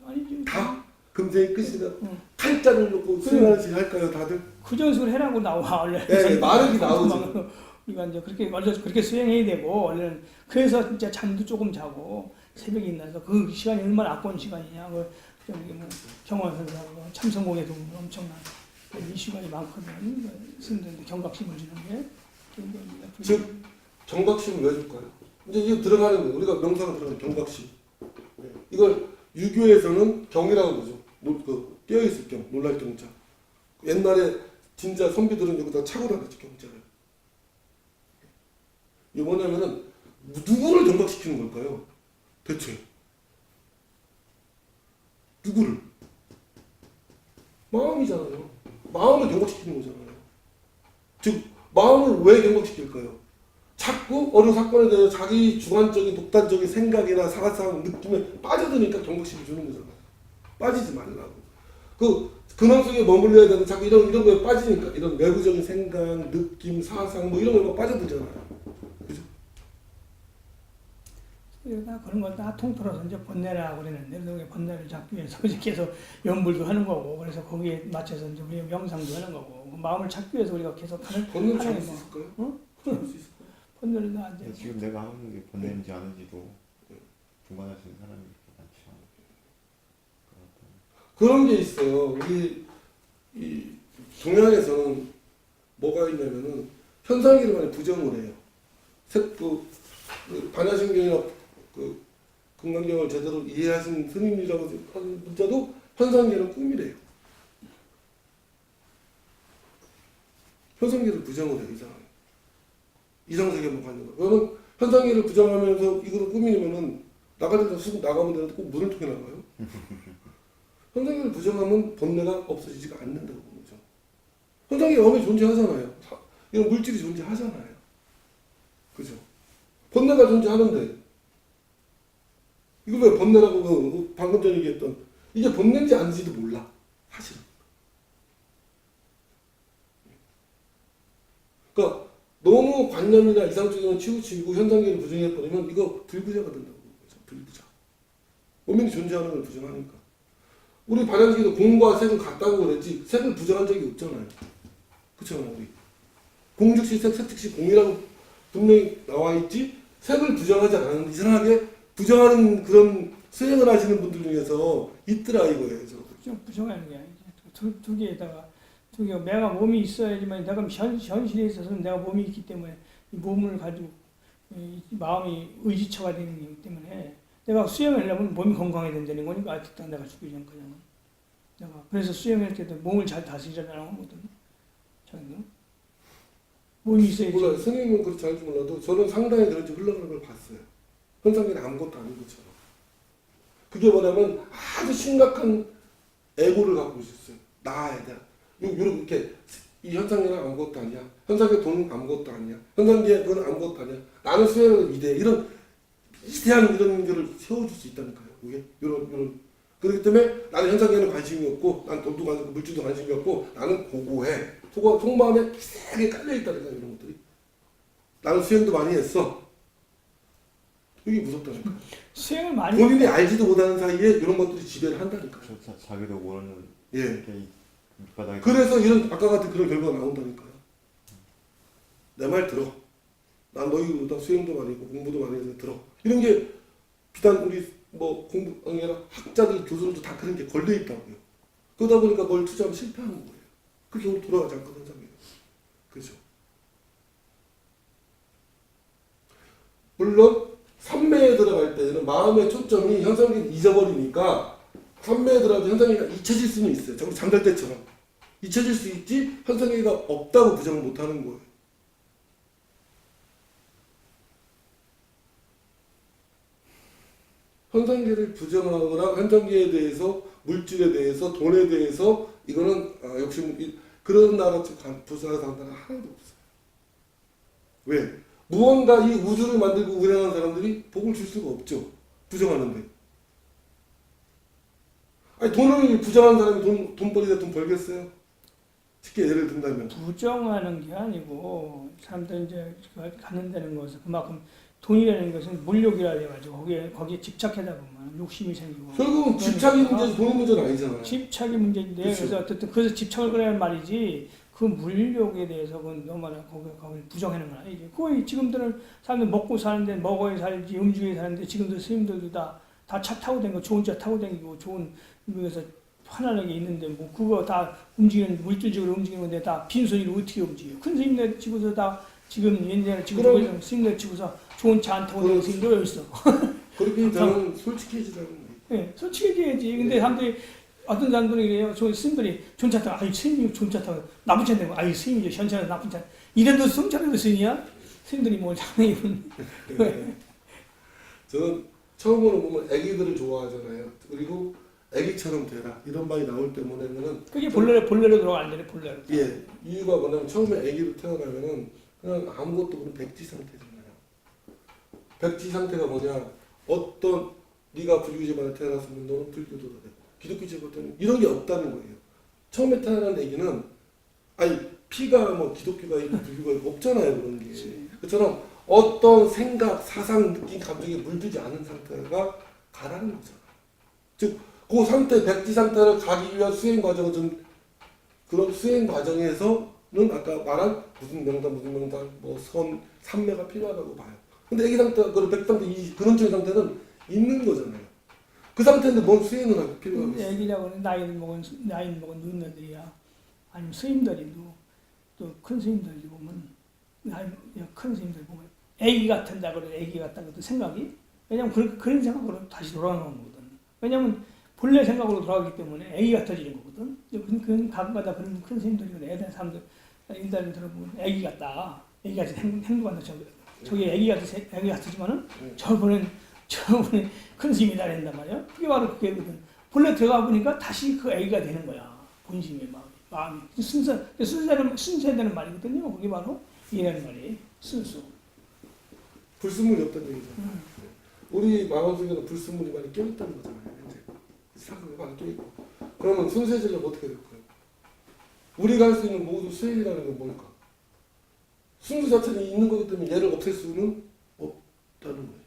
Speaker 2: 아니지.
Speaker 1: 다 금생이 끝이다. 칼자를 놓고 수행하지 할까요, 다들?
Speaker 2: 그 전술을 해라고 나와 원래.
Speaker 1: 네, 말이 나오죠.
Speaker 2: 우리가 이제 그렇게 수행해야 되고 원래는 그래서 진짜 잠도 조금 자고 새벽에 일어나서 그 시간이 얼마나 아까운 시간이냐. 저기 뭐 경화선사하고 참선공에도 엄청난 이슈가 많거든. 스님들한테 경각심을 주는 게.
Speaker 1: 즉 경각심을 왜 줄까요? 이제 이거 들어가는 거예요. 우리가 명상을 들어가는 경각심. 이걸 유교에서는 경이라고 그러죠. 깨어있을 경, 놀랄 경자. 옛날에 진짜 선비들은 여기다 차고 다녔죠, 경자를. 이게 뭐냐면은 누구를 경각시키는 걸까요? 대체 누구를? 마음이잖아요. 마음을 경각시키는 거잖아요. 즉 마음을 왜 경각시킬까요? 자꾸 어느 사건에 대해서 자기 주관적인 독단적인 생각이나 사상 느낌에 빠져드니까 경각심을 주는 거잖아요. 빠지지 말라고. 그 근원 속에 머물러야 되는 자꾸 이런 거에 빠지니까 이런 내부적인 생각, 느낌, 사상 뭐 이런 거에 빠져들잖아요. 그죠?
Speaker 2: 그러니까 그런 걸 다 통틀어서 이제 번뇌라고 그러는데 그 번뇌를 잡기 위해서 이제 계속 연불도 하는 거고 그래서 거기에 맞춰서 이제 우리 명상도 하는 거고 그 마음을 찾기 위해서 우리가 계속
Speaker 1: 번뇌를
Speaker 2: 하는
Speaker 1: 잡을
Speaker 2: 게
Speaker 1: 수
Speaker 2: 뭐
Speaker 1: 있을까요?
Speaker 2: 응?
Speaker 1: 잡을 수 있을까요?
Speaker 2: 번뇌를 다 이제
Speaker 3: 지금 내가 하는 게 번뇌인지 아닌지도 분간할 수 있는 사람이 그렇게 많지 않아요.
Speaker 1: 그런 게 있어요. 우리 이 동양에서는 뭐가 있냐면은 현상계를 많이 부정을 해요. 그 반야신경이나 그 금강경을 제대로 이해하신 스님이라고 하는 분자도 현상계는 꿈이래요. 현상계를 부정을 해요. 이상세계만 가는 거. 그러면 현상계를 부정하면서 이거는 꿈이면은 나갈 때도 쑥 나가면 되는데 꼭 문을 통해 나가요. 현상계를 부정하면 번뇌가 없어지지가 않는다고 보는 거죠. 현상계가 엄연히 존재하잖아요. 이런 물질이 존재하잖아요. 그죠? 번뇌가 존재하는데 이걸 왜 번뇌라고 방금 전에 얘기했던 이게 번뇌인지 아닌지도 몰라. 사실은. 그러니까 너무 관념이나 이상적인 치우치고 현상계를 부정해버리면 이거 불구자가 된다고 보는 거죠. 불구자. 엄연히 존재하는 걸 부정하니까. 우리 반야신경도 공과 색을 같다고 그랬지 색을 부정한 적이 없잖아요. 그렇잖아요. 우리 공즉시 색, 색즉시 공이라고 분명히 나와 있지 색을 부정하지 않았는데 이상하게 부정하는 그런 수행을 하시는 분들 중에서 있더라 이거예요.
Speaker 2: 부정하는 게 아니지. 두 개에다가 두 개, 내가 몸이 있어야지만 내가 현실에 있어서는 내가 몸이 있기 때문에 이 몸을 가지고 이 마음이 의지처가 되는 거기 때문에 내가 수행을 하려면 몸이 건강해야 된다는 거니까 아직도 내가 죽기 전까지는 내가 그래서 수행할 때도 몸을 잘 다스리자는 거거든. 자기는 몸이 있어야지.
Speaker 1: 몰라요. 스님은 그렇지 않을지 몰라도 저는 상당히 그런지 흘러가는 걸 봤어요. 현상계는 아무것도 아닌 것처럼. 그게 뭐냐면 아주 심각한 애고를 갖고 있었어요. 나에 대한. 이렇게 이 현상계는 아무것도 아니야. 현상계 돈은 아무것도 아니야. 현상계 그건 아무것도 아니야. 나는 수행을 위대해. 이런 위대한 이런 거를 세워줄 수 있다니까요. 이게 이런 그렇기 때문에 나는 현상계는 관심이 없고 난 돈도 관심 없고 물질도 관심이 없고 나는 고고해. 속마음에 세게 깔려있다니까 이런 것들이. 나는 수행도 많이 했어. 이게 무섭다니까.
Speaker 2: 수행을 많이
Speaker 1: 본인이 알지도 못하는 사이에 이런 것들이 지배를 한다니까요.
Speaker 3: 자기도 모르는
Speaker 1: 예.
Speaker 3: 이렇게 밑바닥에
Speaker 1: 그래서 이런 아까 같은 그런 결과가 나온다니까요. 내 말 들어. 난 너희보다 수행도 많이 했고 공부도 많이 해서 들어. 이런 게 비단 우리 뭐 공부 아니라 학자들 교수들도 다 그런 게 걸려 있다고요. 그러다 보니까 뭘 투자하면 실패하는 거예요. 그게 오늘 돌아가지 않거든, 장면. 그죠? 물론 삼매에 들어갈 때는 마음의 초점이 현상계를 잊어버리니까 삼매에 들어가도 현상계가 잊혀질 수는 있어요. 자꾸 잠잘 때처럼. 잊혀질 수 있지 현상계가 없다고 부정을 못하는 거예요. 현상계를 부정하거나 현상계에 대해서 물질에 대해서 돈에 대해서 이거는 역시 그런 나라 부사가 상당히 하나도 없어요. 왜? 무언가 이 우주를 만들고 운영하는 사람들이 복을 줄 수가 없죠. 부정하는데. 아니 돈을 부정하는 사람이 돈벌이다 돈 벌겠어요? 쉽게 예를 든다면.
Speaker 2: 부정하는 게 아니고 사람들 이제 가는 데는 것은 그만큼 돈이라는 것은 물욕이라 해가지고 거기에 집착하다 보면 욕심이 생기고
Speaker 1: 결국은 집착이 문제지 돈이 문제는 아니잖아요.
Speaker 2: 집착이 문제인데
Speaker 1: 그렇죠.
Speaker 2: 그래서 어쨌든 그래서 집착을 그러는 말이지 그 물욕에 대해서 그건 너무나 거기 부정하는 건 아니지. 거의 지금들은 사람들 먹고 사는데 먹어야 살지 음주에 사는데 지금도 스님들도 다 차 타고 다니고 좋은 차 타고 다니고 좋은 미국에서 편안하게 있는데 뭐 그거 다 움직이는 물질적으로 움직이는 건데 다 빈손으로 어떻게 움직여? 큰 스님들 치고서 다 지금 옛날에 지금 스님들 치고서 좋은 차 안 타고 다니는 스님들 여기 있어.
Speaker 1: 그렇게 저는 솔직해지라는 거예요.
Speaker 2: 네, 솔직해져야지. 근데 사람들이 어떤 사람들이 그래요. 저 스님들이 좋은 차 타고 아유 스님이 좋은 차 타고 나쁜 차 타고 아유 스님이 현차는 나쁜 차 이래도 승차라도 스님이야? 스님들이 뭐 장애인
Speaker 1: 저는 처음으로 보면 애기들을 좋아하잖아요. 그리고 애기처럼 되라 이런 말이 나올 때문에는
Speaker 2: 그게 본래로 들어가는 데네 본래로.
Speaker 1: 예 이유가 뭐냐면 처음에 애기로 태어나면은 그냥 아무것도 모르는 백지 상태잖아요. 백지 상태가 뭐냐 어떤 네가 불교 집안에 태어났으면 너는 불교도가 되고 기독교적으로 볼 때는 이런 게 없다는 거예요. 처음에 태어난 애기는 아니 피가 뭐 기독교가 있고 불교가 있고 없잖아요. 그런 게. 그처럼 어떤 생각, 사상, 느낌, 감정에 물들지 않은 상태가 가라는 거잖아요. 즉, 그 상태, 백지 상태를 가기 위한 수행 과정은 좀 그런 수행 과정에서는 아까 말한 무슨 명단, 뭐 선, 삼매가 필요하다고 봐요. 근데 애기 상태, 그 백지 상태, 이 근원적인 상태는 있는 거잖아요. 그 상태인데 뭔 수행을 하고 필요하겠어요.
Speaker 2: 근데 애기라고는 나이 먹은 노인네들이야 아니면 스님들이도 또 큰 스님들이 보면 큰 스님들 보면 애기 같은다 그래 애기 같다 그래도 생각이 왜냐면 그런 생각으로 다시 돌아오는 거거든. 왜냐면 본래 생각으로 돌아가기 때문에 애기 같아지는 거거든. 그 가끔가다 그런 큰 스님들이 그래 애들 사람들 인터뷰 들어보면 애기 같다 애기 같이 행동한다 저기 애기 같지만은 저분은 큰 스님이 다른단 말이야. 그게 바로 그게거든. 본래 들어가 보니까 다시 그 애기가 되는 거야. 본심의 마음이. 순수되는 말이거든요. 그게 바로 이라는 말이 순수.
Speaker 1: 불순물이 없다는 얘기잖아요. 우리 마음 속에는 불순물이 많이 껴있다는 거잖아요. 현재 상상이 많이 껴있고. 그러면 순수해지려면 어떻게 될까요? 우리가 할 수 있는 모두 수행이라는 건 뭘까? 순수 자체는 있는 거기 때문에 얘를 없앨 수는 없다는 거예요.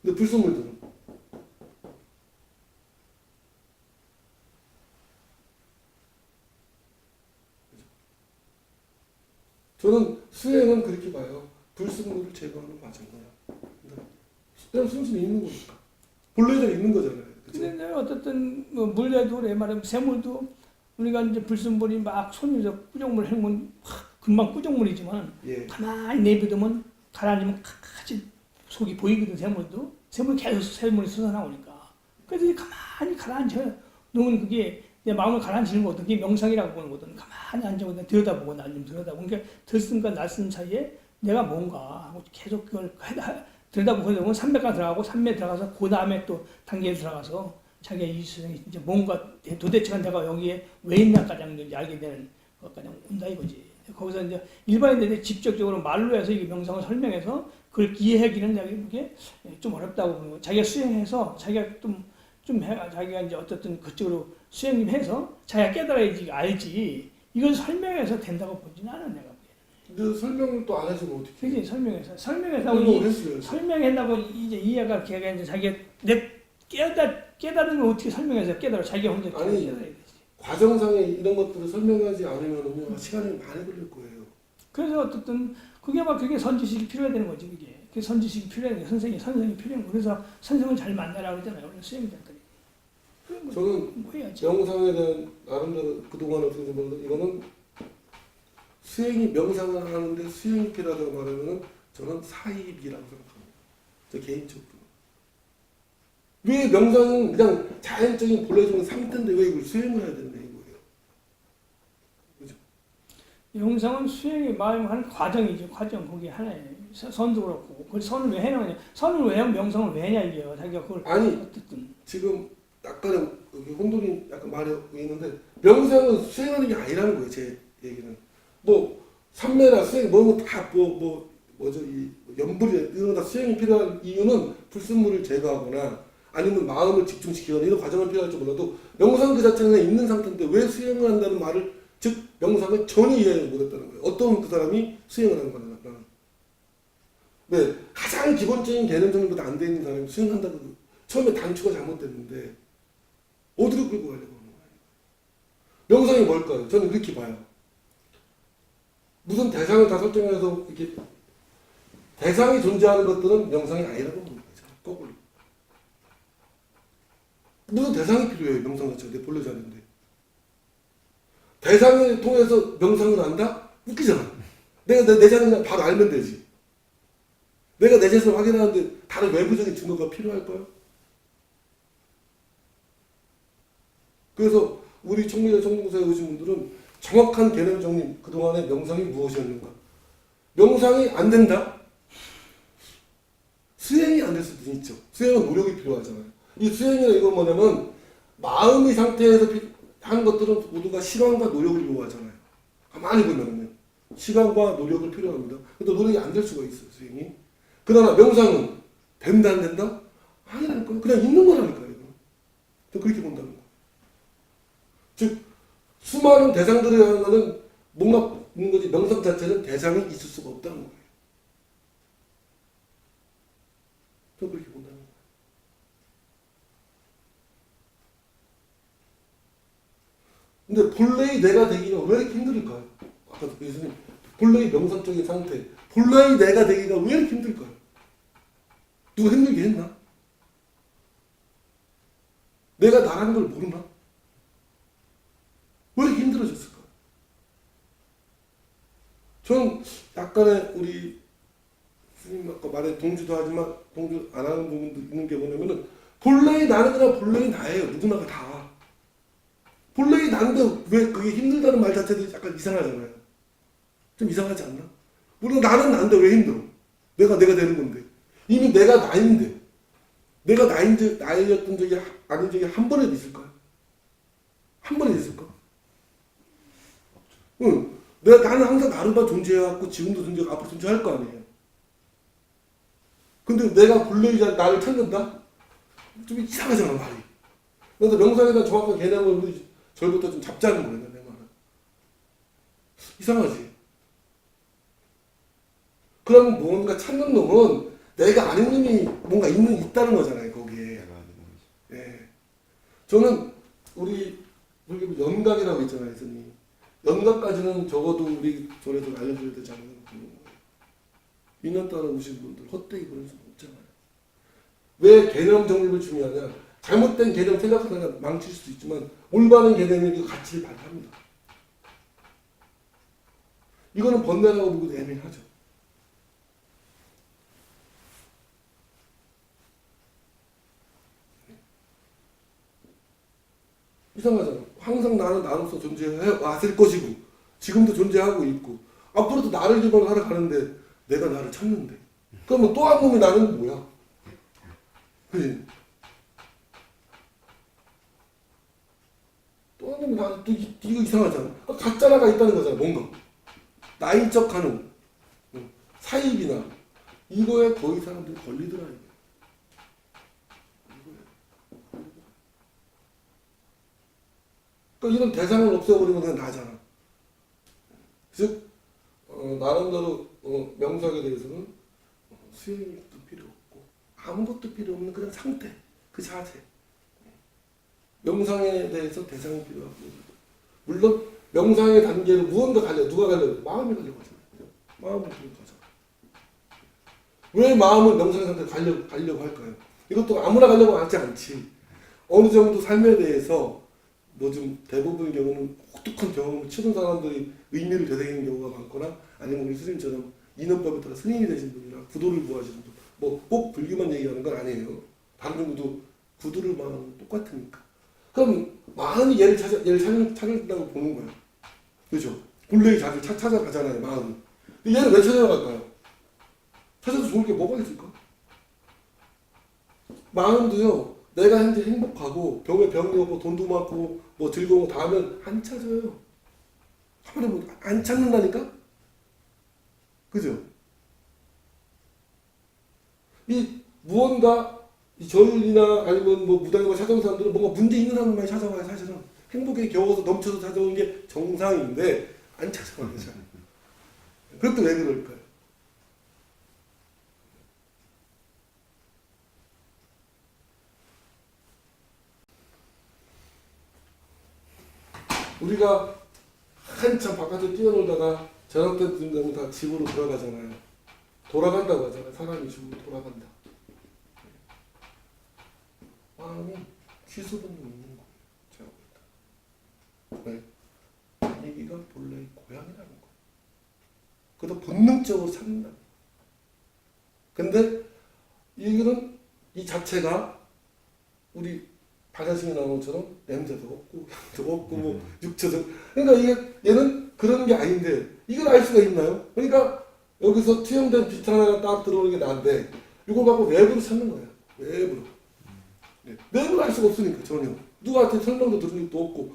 Speaker 1: 근데 불순물들은 저는 수행은 그렇게 봐요. 불순물을 제거하는 과정이야. 그냥 순수는 있는 거니까. 본래대로 있는 거잖아요. 그쵸?
Speaker 2: 근데 어쨌든 뭐 물에도 내 말하면 새물도 우리가 이제 불순물이 막 손에서 꾸정물 행면 금방 꾸정물이지만
Speaker 1: 예.
Speaker 2: 가만히 내비두면 가라앉으면 같이 속이 보이거든. 새물 계속 새물이 솟아나오니까. 그래서 이제 가만히 가라앉혀 놓으면 그게 내 마음을 가라앉히는 거거든. 그게 명상이라고 보는 거거든. 가만히 앉아서 들여다보고 날좀 들여다보고 그러니까 들숨과 날숨 사이에 내가 뭔가 하고 계속 그걸 들여다보고 보면 300가 들어가고 3매 들어가서 그 다음에 또 단계에 들어가서 자기가 이수생이 이제 뭔가 도대체가 내가 여기에 왜 있나까지 알게 되는 것까지 온다 이거지. 거기서 이제 일반인들이 직접적으로 말로 해서 이 명상을 설명해서 그걸 이해하기는 내가 이게 좀 어렵다고 보는 거예요. 자기가 수행해서 자기가 자기가 이제 어쨌든 그쪽으로 수행님 해서 자기가 깨달아야지 알지. 이걸 설명해서 된다고 보지는 않아 내가 보기에는.
Speaker 1: 근데 설명을 또 안 해주면 어떻게?
Speaker 2: 그지 설명해서
Speaker 1: 했어요.
Speaker 2: 설명한다고 이제 이해가 걔가 이제 자기가 내 깨달은 걸 어떻게 설명해서 깨달아 자기가 혼자
Speaker 1: 아니,
Speaker 2: 깨달아야 되지.
Speaker 1: 과정상에 이런 것들을 설명하지 않으면은요 시간이 많이 걸릴 거예요.
Speaker 2: 그래서 어쨌든 그게 선지식이 필요해야 되는 거지 그게. 그 선지식이 필요해야 돼. 선생이 필요한 거. 그래서 선생을 잘 만나라고 그러잖아요. 원래 수행자들이.
Speaker 1: 저는
Speaker 2: 뭐 해야지.
Speaker 1: 명상에 대한 나름대로 그동안 어떻게 생각하면 이거는 수행이 명상을 하는데 수행이 필요하다고 말하면은 저는 사입이라고 생각합니다. 저 개인적으로. 왜 명상은 그냥 자연적인 본래적인 상태인데 왜 이걸 수행을 해야 되냐 이거예요. 그죠?
Speaker 2: 영상은 수행의 마음 하는 과정이죠. 과정 거기 하나예요. 선도 그렇고 그 선을 왜 해놓냐? 선을 왜 하면 명상을 왜 해냐 이게요. 자기가 그걸
Speaker 1: 아니
Speaker 2: 어쨌든
Speaker 1: 지금 약간의 여기 혼돈이 약간 말하고 있는데 명상은 수행하는 게 아니라는 거예요. 제 얘기는 뭐 삼매나 수행 뭐죠 이 연불이 이런 다 수행이 필요한 이유는 불순물을 제거하거나 아니면 마음을 집중시키거나 이런 과정은 필요할지 몰라도 명상 그 자체는 그냥 있는 상태인데 왜 수행을 한다는 말을 즉 명상을 전혀 이해를 못했다는 거예요. 어떤 그 사람이 수행을 하는 거냐 나는. 네, 가장 기본적인 개념 정도도 안 돼 있는 사람이 수행한다고 처음에 단추가 잘못됐는데 어디로 끌고 가려고 하는 거예요? 명상이 뭘까요? 저는 이렇게 봐요. 무슨 대상을 다 설정해서 이렇게 대상이 존재하는 것들은 명상이 아니라고 보는 거죠. 거꾸로. 무슨 대상이 필요해요? 명상 자체가 내 본래 자리인데. 대상을 통해서 명상을 한다? 웃기잖아. 내가 내 자리를 그냥 바로 알면 되지. 내가 내 자신을 확인하는데 다른 외부적인 증거가 필요할까요? 그래서 우리 청문회에 오신 분들은 정확한 개념 정리, 그동안의 명상이 무엇이었는가? 명상이 안 된다? 수행이 안 될 수도 있죠. 수행은 노력이 필요하잖아요. 이 수행이라는 이건 뭐냐면 마음의 상태에서 하는 것들은 모두가 시간과 노력을 요구하잖아요. 가만히 보면요. 시간과 노력을 필요합니다. 근데 노력이 안 될 수가 있어요. 수행이. 그러나 명상은 된다 안 된다? 아니라니까요. 그냥 있는 거라니까요. 저 그렇게 본다는 거예요. 즉 수많은 대상들이라는 것은 뭔가 있는 거지 명상 자체는 대상이 있을 수가 없다는 거예요. 저 그렇게 본다는 거예요. 근데 본래의 내가 되기가 왜 이렇게 힘들까요? 아까도 교수님 본래의 명상적인 상태, 본래의 내가 되기가 왜 이렇게 힘들까요? 누가 힘들게 했나? 내가 나라는 걸 모르나? 왜 이렇게 힘들어졌을까? 저는 약간의 우리 스님 아까 말에 동주도 하지만 동주 안 하는 부분도 있는 게 뭐냐면은 본래의 나는 그냥 본래의 나예요. 누구나가 다. 본래의 나인데 왜 그게 힘들다는 말 자체도 약간 이상하잖아요. 좀 이상하지 않나? 물론 나는 나인데 왜 힘들어? 내가 되는 건데. 이미 내가 나인데. 내가 나이였던 적이 아닌 적이 한 번에도 있을까요? 한 번에 있을까? 응. 나는 항상 나름만 존재해왔고 지금도 존재하고 앞으로 존재할 거 아니에요. 근데 내가 본래의 나를 찾는다? 좀 이상하잖아 말이. 그래서 명상에 대한 정확한 개념을 우리 저희부터 좀 잡자는 거예요. 내 말은. 이상하지? 그럼 뭔가 찾는 놈은 내가 아는 놈이 뭔가 있다는 거잖아요. 거기에.
Speaker 3: 내가 아는 놈이지.
Speaker 1: 예. 저는 우리 연각이라고 있잖아요. 스님. 연각까지는 적어도 우리 전에도 알려줘야 되지 않는 거예요. 2년 따라 오신 분들 헛되이 그럴 수는 없잖아요. 왜 개념 정립을 중요하냐? 잘못된 개념 생각하다가 망칠 수도 있지만 올바른 개념이 가치를 발휘합니다. 이거는 번뇌라고 보기도 애매하죠. 이상하잖아. 항상 나는 나로서 존재해 왔을 것이고 지금도 존재하고 있고 앞으로도 나를 기반으로 살아가는데 내가 나를 찾는데 그러면 또 한 놈이 나는 뭐야? 그지? 또 한 놈이 나는 또 이거 이상하잖아. 가짜라가 있다는 거잖아. 뭔가 나인 척하는 사입이나 이거에 거의 사람들이 걸리더라. 그러니까 이런 대상을 없애버리면 그냥 나잖아. 즉 나름대로 명상에 대해서는 수행도 필요 없고 아무것도 필요 없는 그냥 상태, 그 자세. 명상에 대해서 대상이 필요하고 물론 명상의 단계를 누가 가려고 마음이 가려고 하잖아요. 마음을 가져. 왜 마음을 명상의 상태에 가려고 할까요? 이것도 아무나 가려고 하지 않지. 어느 정도 삶에 대해서 뭐 좀 대부분의 경우는 혹독한 경험을 치른 사람들이 의미를 되새기는 경우가 많거나 아니면 우리 스님처럼 인연법에 따라 스님이 되신 분이나 구도를 구하시는 분, 뭐 꼭 불교만 얘기하는 건 아니에요. 다른 경우도 구도를 마음은 똑같으니까. 그럼 마음이 얘를 찾는다고 보는 거야. 그렇죠? 본래의 자기를 찾아가잖아요. 마음이. 근데 얘를 왜 찾아갈까요? 찾아서 좋을 게 뭐가 있을까? 마음도요. 내가 현재 행복하고 병에 병이 없고 돈도 많고 뭐 즐거운 거 다 하면 안 찾아요. 하면 안 찾는다니까? 그죠? 이 무언가 이 저율이나 아니면 뭐 무당이나 찾아온 사람들은 뭔가 문제 있는 사람만 찾아와요. 사실은 행복에 겨워서 넘쳐서 찾아오는 게 정상인데 안 찾아와요. 그것도 왜 그럴까요? 우리가 한참 바깥에 뛰어놀다가 저녁 때 되면 다 집으로 돌아가잖아요. 돌아간다고 하잖아요. 사람이 집으로 돌아간다. 마음이 취소본능이 있는 거예요. 제가 볼 때. 왜? 얘기가 본래의 고향이라는 거예요. 그래도 본능적으로 찾는다. 근데 이거는 이 자체가 우리 바다심이 나온 것처럼 냄새도 없고 향도 없고 뭐 육체도 그러니까 이게 얘는 그런 게 아닌데 이걸 알 수가 있나요? 그러니까 여기서 투영된 빛 하나가 딱 들어오는 게 나은데 이걸 갖고 외부로 찾는 거야. 외부로. 네. 내부로 알 수가 없으니까 전혀. 누구한테 설명도 들은 적도 없고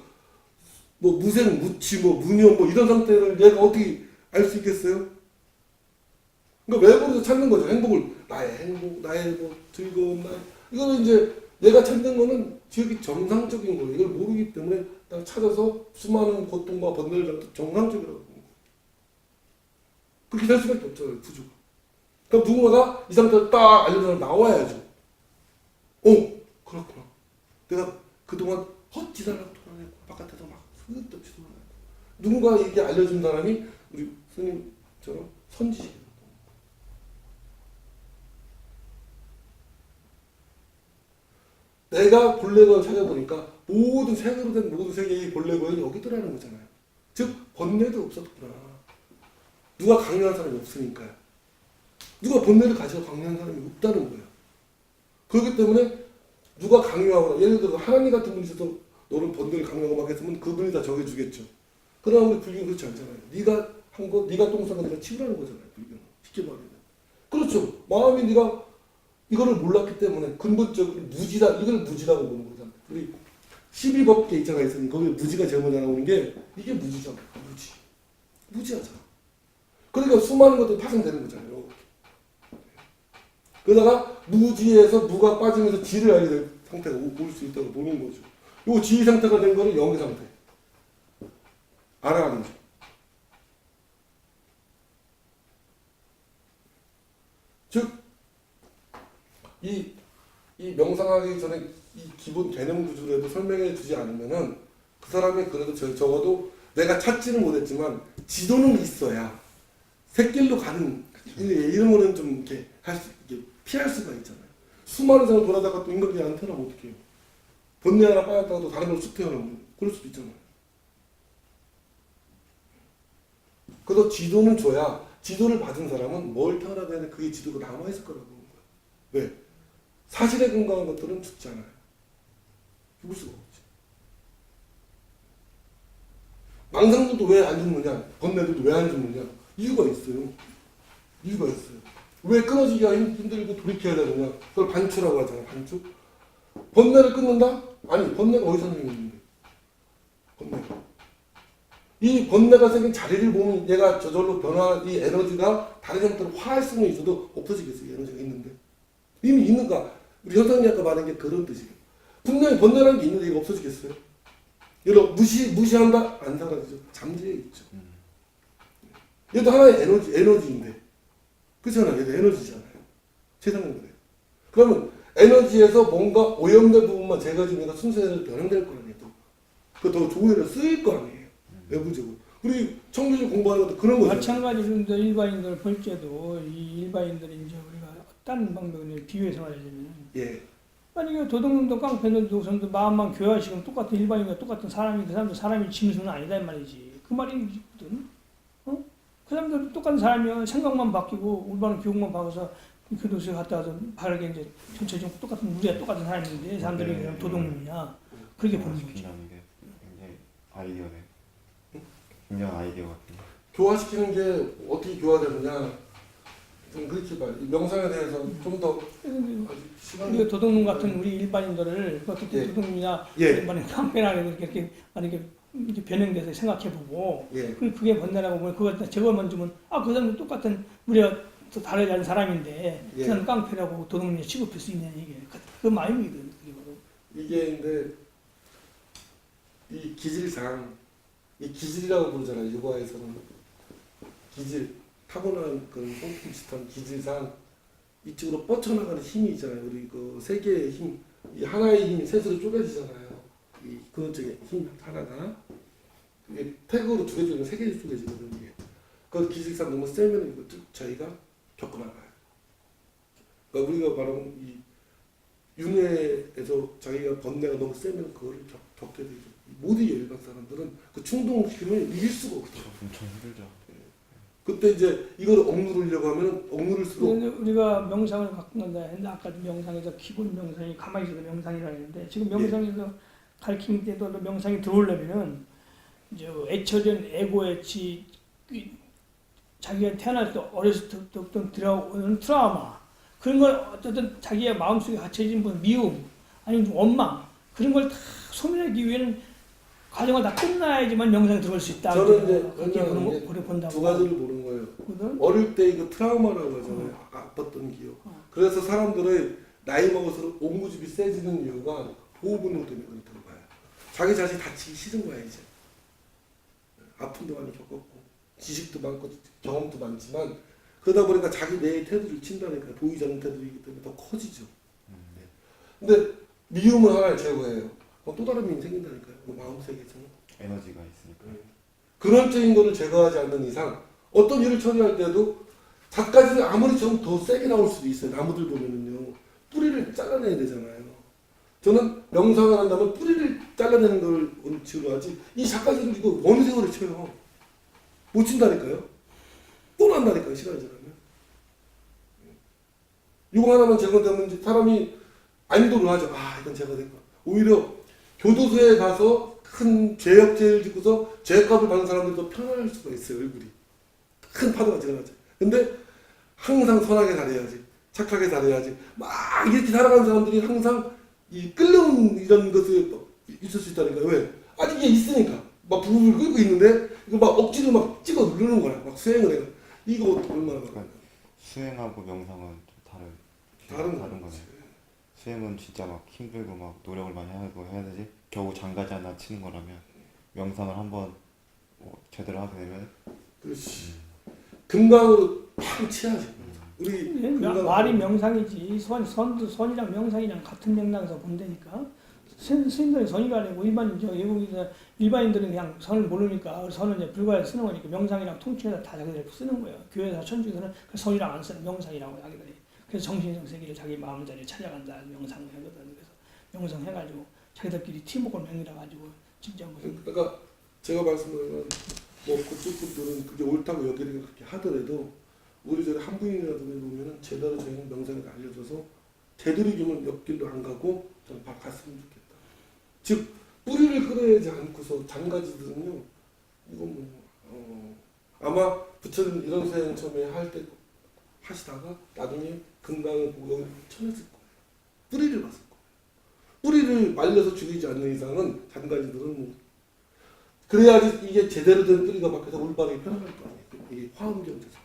Speaker 1: 뭐 무생, 무치, 뭐 무념 뭐 이런 상태를 얘가 어떻게 알 수 있겠어요? 그러니까 외부로 찾는 거죠. 행복을 나의 행복, 나의 뭐 즐거움, 이거는 이제 얘가 찾는 거는 지극히 정상적인 거예요. 이걸 모르기 때문에 딱 찾아서 수많은 고통과 번뇌를 잡도 정상적이라고 보는 거예요. 그렇게 될 수밖에 없잖아요, 구조가. 그럼 누군가가 이 상태를 딱 알려줘서 나와야죠. 그렇구나. 내가 그동안 헛지랄하고 돌아다녔고 바깥에서 막 쓸데없이 돌아다녔고 누군가 이렇게 알려준 사람이 우리 스님처럼 선지식이에요. 내가 본래를 찾아보니까 모든 색으로 된 모든 세계의 본래가 여기 있더라는 거잖아요. 즉 번뇌도 없었구나. 누가 강요한 사람이 없으니까요. 누가 번뇌를 가지고 강요한 사람이 없다는 거예요. 그렇기 때문에 누가 강요하거나 예를 들어서 하나님 같은 분이 있어서 너는 번뇌를 강요하고 막 했으면 그분이 다 정해주겠죠. 그러나 우리 불교는 그렇지 않잖아요. 네가 한 거, 네가 똥 싼 거 네가 치우라는 거잖아요. 불교는 쉽게 말하면. 그렇죠. 마음이 네가 이거를 몰랐기 때문에 근본적으로 무지다. 이걸 무지라고 보는 거잖아요. 우리 12법계 있잖아요. 거기 무지가 제일 먼저 나오는 게 이게 무지잖아요. 무지. 무지하잖아. 그러니까 수많은 것들이 파생되는 거잖아요. 그러다가 무지에서 무가 빠지면서 지를 알게 될 상태가 올 수 있다고 보는 거죠. 요 지 상태가 된 거는 영의 상태. 알아가는 거죠. 즉, 이 명상하기 전에 이 기본 개념 구조라도 설명해 주지 않으면은 그 사람이 그래도 적어도 내가 찾지는 못했지만 지도는 있어야 새길로 가는 이런 거는 좀 이렇게 이렇게 피할 수가 있잖아요. 수많은 사람 돌아다가 또 인간이 안 태어나면 어떡해요? 번뇌 하나 빠졌다가 또 다른 걸로 쑥 태어나면 그럴 수도 있잖아요. 그래서 지도는 줘야 지도를 받은 사람은 뭘 태어나야 되는데 그게 지도가 남아있을 거라고 보는 거예요. 왜? 사실에 근거한 것들은 죽잖아요. 죽을 수가 없지. 망상들도 왜 안 죽느냐? 번뇌들도 왜 안 죽느냐? 이유가 있어요. 이유가 있어요. 왜 끊어지기가 힘들고 돌이켜야 되느냐? 그걸 반추라고 하잖아요. 반추. 번뇌를 끊는다? 아니, 번뇌가 어디서 생기는데? 번뇌가. 이 번뇌가 생긴 자리를 보면 얘가 저절로 변화, 이 에너지가 다른 형태로 화할 수는 있어도 없어지겠어요. 에너지가 있는데. 이미 있는가? 우리 현상이 아까 말한 게 그런 뜻이에요. 분명히 번뇌라는 게 있는데 이거 없어지겠어요? 여러분 무시한다? 안 사라지죠. 잠재해 있죠. 얘도 하나의 에너지인데. 그렇잖아요. 얘도 에너지잖아요. 세상은 그래요. 그러면 에너지에서 뭔가 오염된 부분만 제거해주면 순서대로 변형될 거 아니에요. 그 더 좋은 애를 쓰일 거 아니에요. 내부적으로. 우리 청주지 공부하는 것도 그런 거죠.
Speaker 2: 마찬가지로 이제 일반인들 볼 때도 이 일반인들이 이제 우리가 어떤 방법을 비유해서 말하자면
Speaker 1: 예.
Speaker 2: 아니 그 도둑놈도 깡패놈도 우선도 마음만 교화시키면 똑같은 일반인과 똑같은 사람이 그 사람도 사람이 짐승은 아니다 이 말이지. 그 말이거든. 어? 그 사람도 똑같은 사람이면 생각만 바뀌고 올바른 교육만 바꿔서 그 도시에 갔다 와서 바르게 이제 전체적으로 똑같은 우리가 똑같은 사람인데 사람들이 그냥 도둑놈이냐 그렇게 보는 거지.
Speaker 3: 시킨다는 게 굉장히 아이디어네. 굉장한 아이디어 같은데.
Speaker 1: 교화시키는 게 어떻게 교화되느냐. 좀 그렇게 봐요. 이 명상에 대해서 좀 더 시간이
Speaker 2: 우리가 도둑놈 같은 우리 일반인들을 어떻게
Speaker 1: 예.
Speaker 2: 도둑놈이나
Speaker 1: 예.
Speaker 2: 만약 깡패나 이렇게 만약에 이렇게 변형돼서 생각해보고
Speaker 1: 예.
Speaker 2: 그게 번뇌라고 보면 그거 저거만 주면 그 사람도 똑같은 우리가 또 다르지 않은 사람인데
Speaker 1: 예.
Speaker 2: 그 사람 깡패라고 도둑놈이 취급할 수 있냐는 얘기예요. 그 마음이거든.
Speaker 1: 이게 근데 이 기질상 이 기질이라고 부르잖아요. 요가에서는 기질 타고난 그런 뽕뽕 비슷한 기질상 이쪽으로 뻗쳐나가는 힘이 있잖아요. 우리 그 세 개의 힘, 이 하나의 힘이 셋으로 쪼개지잖아요. 이 근원적인 힘 하나가 이게 태극으로 두 개 쪼개면 세 개 쪼개지거든요. 이게 그 기질상 너무 세면 이거 저희가 겪어나가요. 그러니까 우리가 말하는 이 윤회에서 자기가 번뇌가 너무 세면 그거를 겪게 되죠. 모든 일반 사람들은 그 충동시키면 이길 수가 없죠.
Speaker 3: 엄청 힘들죠.
Speaker 1: 그때 이제 이걸 억누르려고 하면 억누를수록
Speaker 2: 우리가 명상을 갖고 간다 했는데 아까 명상에서 기본 명상이 가만히 있어도 명상이라고 했는데 지금 명상에서 가르치는 때도 명상이 들어오려면은 이제 애처된 에고의 자기가 태어날 때 어렸을 때부터 들어오는 트라우마 그런 걸 어쨌든 자기의 마음속에 갇혀진 미움 아니면 원망 그런 걸 다 소멸하기 위해는 과정을 다 끝나야지만 명상에 들어갈 수 있다.
Speaker 1: 저는 이제
Speaker 2: 그렇게 본다고.
Speaker 1: 두 가지를 보는 거예요.
Speaker 2: 그거는?
Speaker 1: 어릴 때 이거 트라우마라고 하잖아요. 아팠던 기억. 그래서 사람들의 나이 먹을수록 옹무집이 세지는 이유가 보호본능 때문에 그렇다는 거야. 자기 자신이 다치기 싫은 거야 이제. 아픔도 많이 겪었고 지식도 많고 경험도 많지만 그러다 보니까 자기 내의 태도를 친다니까 보이지 않는 태도이기 때문에 더 커지죠. 네. 근데 미움을 하나를 제거해요. 그럼 또 다른 미움이 생긴다니까요. 그 마음 세계에서는.
Speaker 3: 에너지가 있으니까.
Speaker 1: 근원적인 것을 제거하지 않는 이상 어떤 일을 처리할 때도 작가들이 아무리 좀 더 세게 나올 수도 있어요. 나무들 보면은요. 뿌리를 잘라내야 되잖아요. 저는 명상을 한다면 뿌리를 잘라내는 걸 원칙으로 하지 이 작가들은 이거 어느 세월에 쳐요. 못 친다니까요. 또 난다니까요. 시간이 지나면. 이거 하나만 제거되면 이제 사람이 안도를 하죠. 아 이건 제거된 거. 오히려 교도소에 가서 큰 죄역죄를 짓고서 죄값을 받는 사람들도 편안할 수가 있어요. 얼굴이. 큰 파도가 지나가죠. 근데 항상 선하게 잘해야지. 착하게 잘해야지. 막 이렇게 살아가는 사람들이 항상 이 끓는 이런 것을 있을 수 있다니까. 왜? 아직 이게 있으니까. 막 불을 끓고 있는데 이거 막 억지로 막 찍어 누르는 거야. 막 수행을 해요. 이거 얼마나
Speaker 3: 그러니까 수행하고 명상은 좀
Speaker 1: 다른
Speaker 3: 거네. 수행은 진짜 막 힘들고 막 노력을 많이 하고 해야 되지. 겨우 장가지 하나 치는 거라면 명상을 한번 뭐 제대로 하게 되면
Speaker 1: 그렇지. 금강으로 팡 치야지. 우리
Speaker 2: 말이 명상이지 선도 선이랑 명상이랑 같은 맥락에서 본다니까. 스님들은 선이가 아니고 일반인들은 그냥 선을 모르니까 선은 이제 불과에 쓰는 거니까 명상이랑 통칭해서 다 자기들 쓰는 거예요. 교회에서 천주교는 그 선이랑 안 쓰는 명상이라고 자기들이. 그래서 정신성 세계를 자기 마음 자리에 찾아간다 명상을 하거든. 그래서 명상해가지고 자기들끼리 팀워크를 만들어가지고 진짜 무슨
Speaker 1: 그러니까 제가 말씀드리면 뭐 그쪽 분들은 그게 옳다고 여기는 그렇게 하더라도 우리 저희 한 분이라도 보면은 제대로 저희 명상을 알려줘서 되도록이면 옆길로 안 가고 좀 갔으면 좋겠다. 즉 뿌리를 끌어야지 않고서 장가지들은요 이건 아마 부처님 이런 수행 처음에 할 때 하시다가 나중에 금강을 보고 쳐냈을 거예요. 뿌리를 봤을 거예요. 뿌리를 말려서 죽이지 않는 이상은 장가지들은 뭐 그래야지 이게 제대로 된 뿌리가 박혀서 올바르게 편안할 거 아니에요. 이게 화엄경제죠.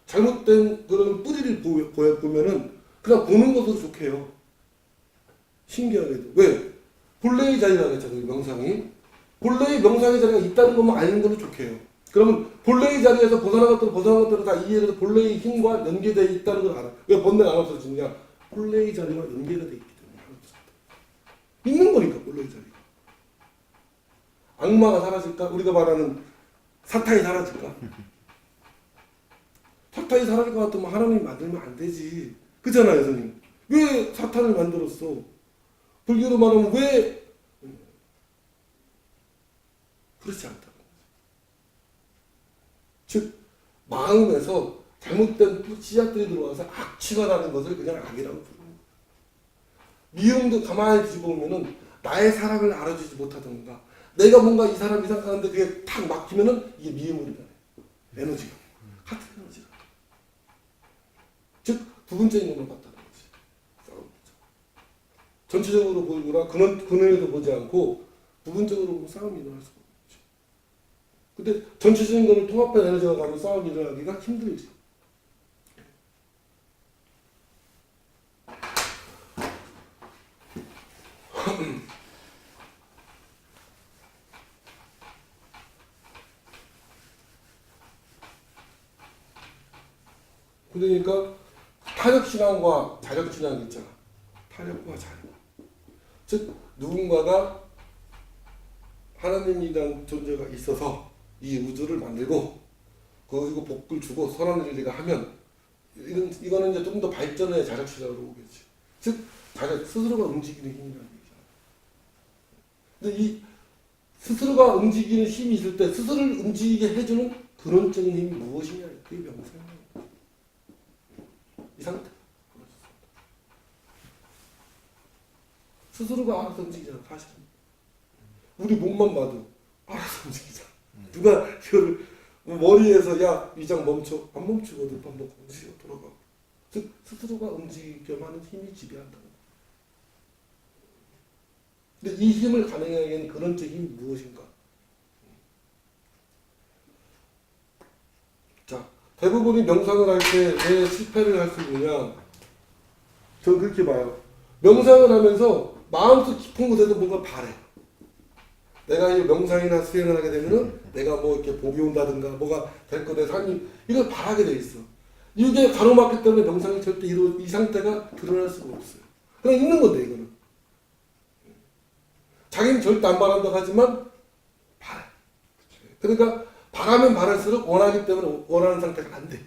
Speaker 1: 잘못된 그런 뿌리를 보면은 그냥 보는 것으로 좋게요. 신기하게도. 왜? 본래의 자리라고 했잖아요. 명상이. 본래의 명상의 자리가 있다는 것만 알는 걸로 좋게요. 그러면 본래의 자리에서 벗어난 것들은 다 이해해서 본래의 힘과 연계되어 있다는 걸 알아. 왜 본래가 안 없어지느냐? 본래의 자리와 연계가 되어 있기 때문에 안 없어진다. 있는 거니까 본래의 자리가. 악마가 사라질까? 우리가 말하는 사탄이 사라질까? 사탄이 사라질 것 같으면 하나님이 만들면 안 되지. 그잖아요, 선생님. 왜 사탄을 만들었어? 불교로 말하면 왜 그렇지 않다는 거죠. 즉 마음에서 잘못된 씨앗들이 들어와서 악취가 나는 것을 그냥 악이라고 부르는 거예요. 미움도 가만히 뒤집어보면은 나의 사랑을 알아주지 못하던가 내가 뭔가 이 사람 이상하는데 그게 탁 막히면은 이게 미움으로 변해. 에너지가. 같은 에너지가. 즉 부분적인 것만 봤다는 거지. 싸우는 거죠. 전체적으로 보거나 근원에도 보지 않고 부분적으로 보면 싸움이 일어날 수가 없죠. 근데 전체적인 것을 통합한 에너지가 가지고 싸움이 일어나기가 힘들지. 그러니까 타력신앙과 자력신앙이 있잖아. 타력과 자력. 즉 누군가가 하나님이라는 존재가 있어서 이 우주를 만들고 그리고 복을 주고 선한 일을 내가 하면 이거는 이제 좀 더 발전의 자력신앙으로 오겠지. 즉 자력 스스로가 움직이는 힘이라는 얘기잖아. 근데 이 스스로가 움직이는 힘이 있을 때 스스로를 움직이게 해주는 근원적인 힘이 무엇이냐? 그게 명상이야. 이 상태. 스스로가 알아서 움직이잖아, 사실은. 우리 몸만 봐도 알아서 움직이잖아. 누가 이거를 머리에서 야, 위장 멈춰. 안 멈추거든. 밥 먹고 움직여 돌아가고. 즉, 스스로가 움직이게만 하는 힘이 지배한다는 거야. 근데 이 힘을 가능하게 하는 근원적 힘이 무엇인가? 자, 대부분이 명상을 할 때 왜 실패를 할 수 있느냐? 저는 그렇게 봐요. 명상을 하면서 마음속 깊은 곳에서 뭔가 바래. 내가 이 명상이나 수행을 하게 되면은 내가 뭐 이렇게 복이 온다든가 뭐가 될 거내 삶이 이걸 바라게 돼 있어. 이게 가로막기 때문에 명상이 절대 이 상태가 드러날 수가 없어요. 그냥 있는 건데 이거는. 자기는 절대 안 바란다고 하지만 바래. 그러니까 바라면 바랄수록 원하기 때문에 원하는 상태가 안 돼.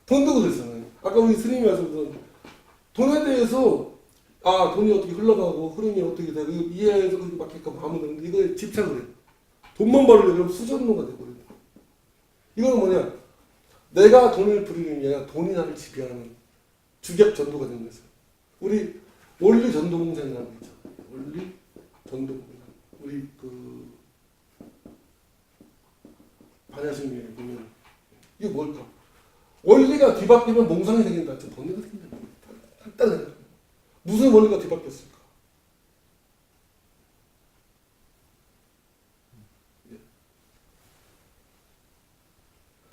Speaker 1: 돈도 그랬잖아요. 아까 우리 스님이 말씀드린 돈에 대해서 돈이 어떻게 흘러가고 흐름이 어떻게 되고 이해해서 그렇게 맞게끔 하면 되는데 이거에 집착을 해요. 돈만 벌으려면 수전노가 돼버려요. 이거는 뭐냐? 내가 돈을 부리는 게 아니라 돈이 나를 지배하는 주객 전도가 되는 거죠. 우리 원리 전도공산이라는 거 있잖아요. 원리 전도공산. 우리 반야심리에 보면 이게 뭘까? 원리가 뒤바뀌면 몽상이 생긴다. 좀 번뇌가 생긴다. 간단해. 무슨 원리가 뒤바뀌었을까?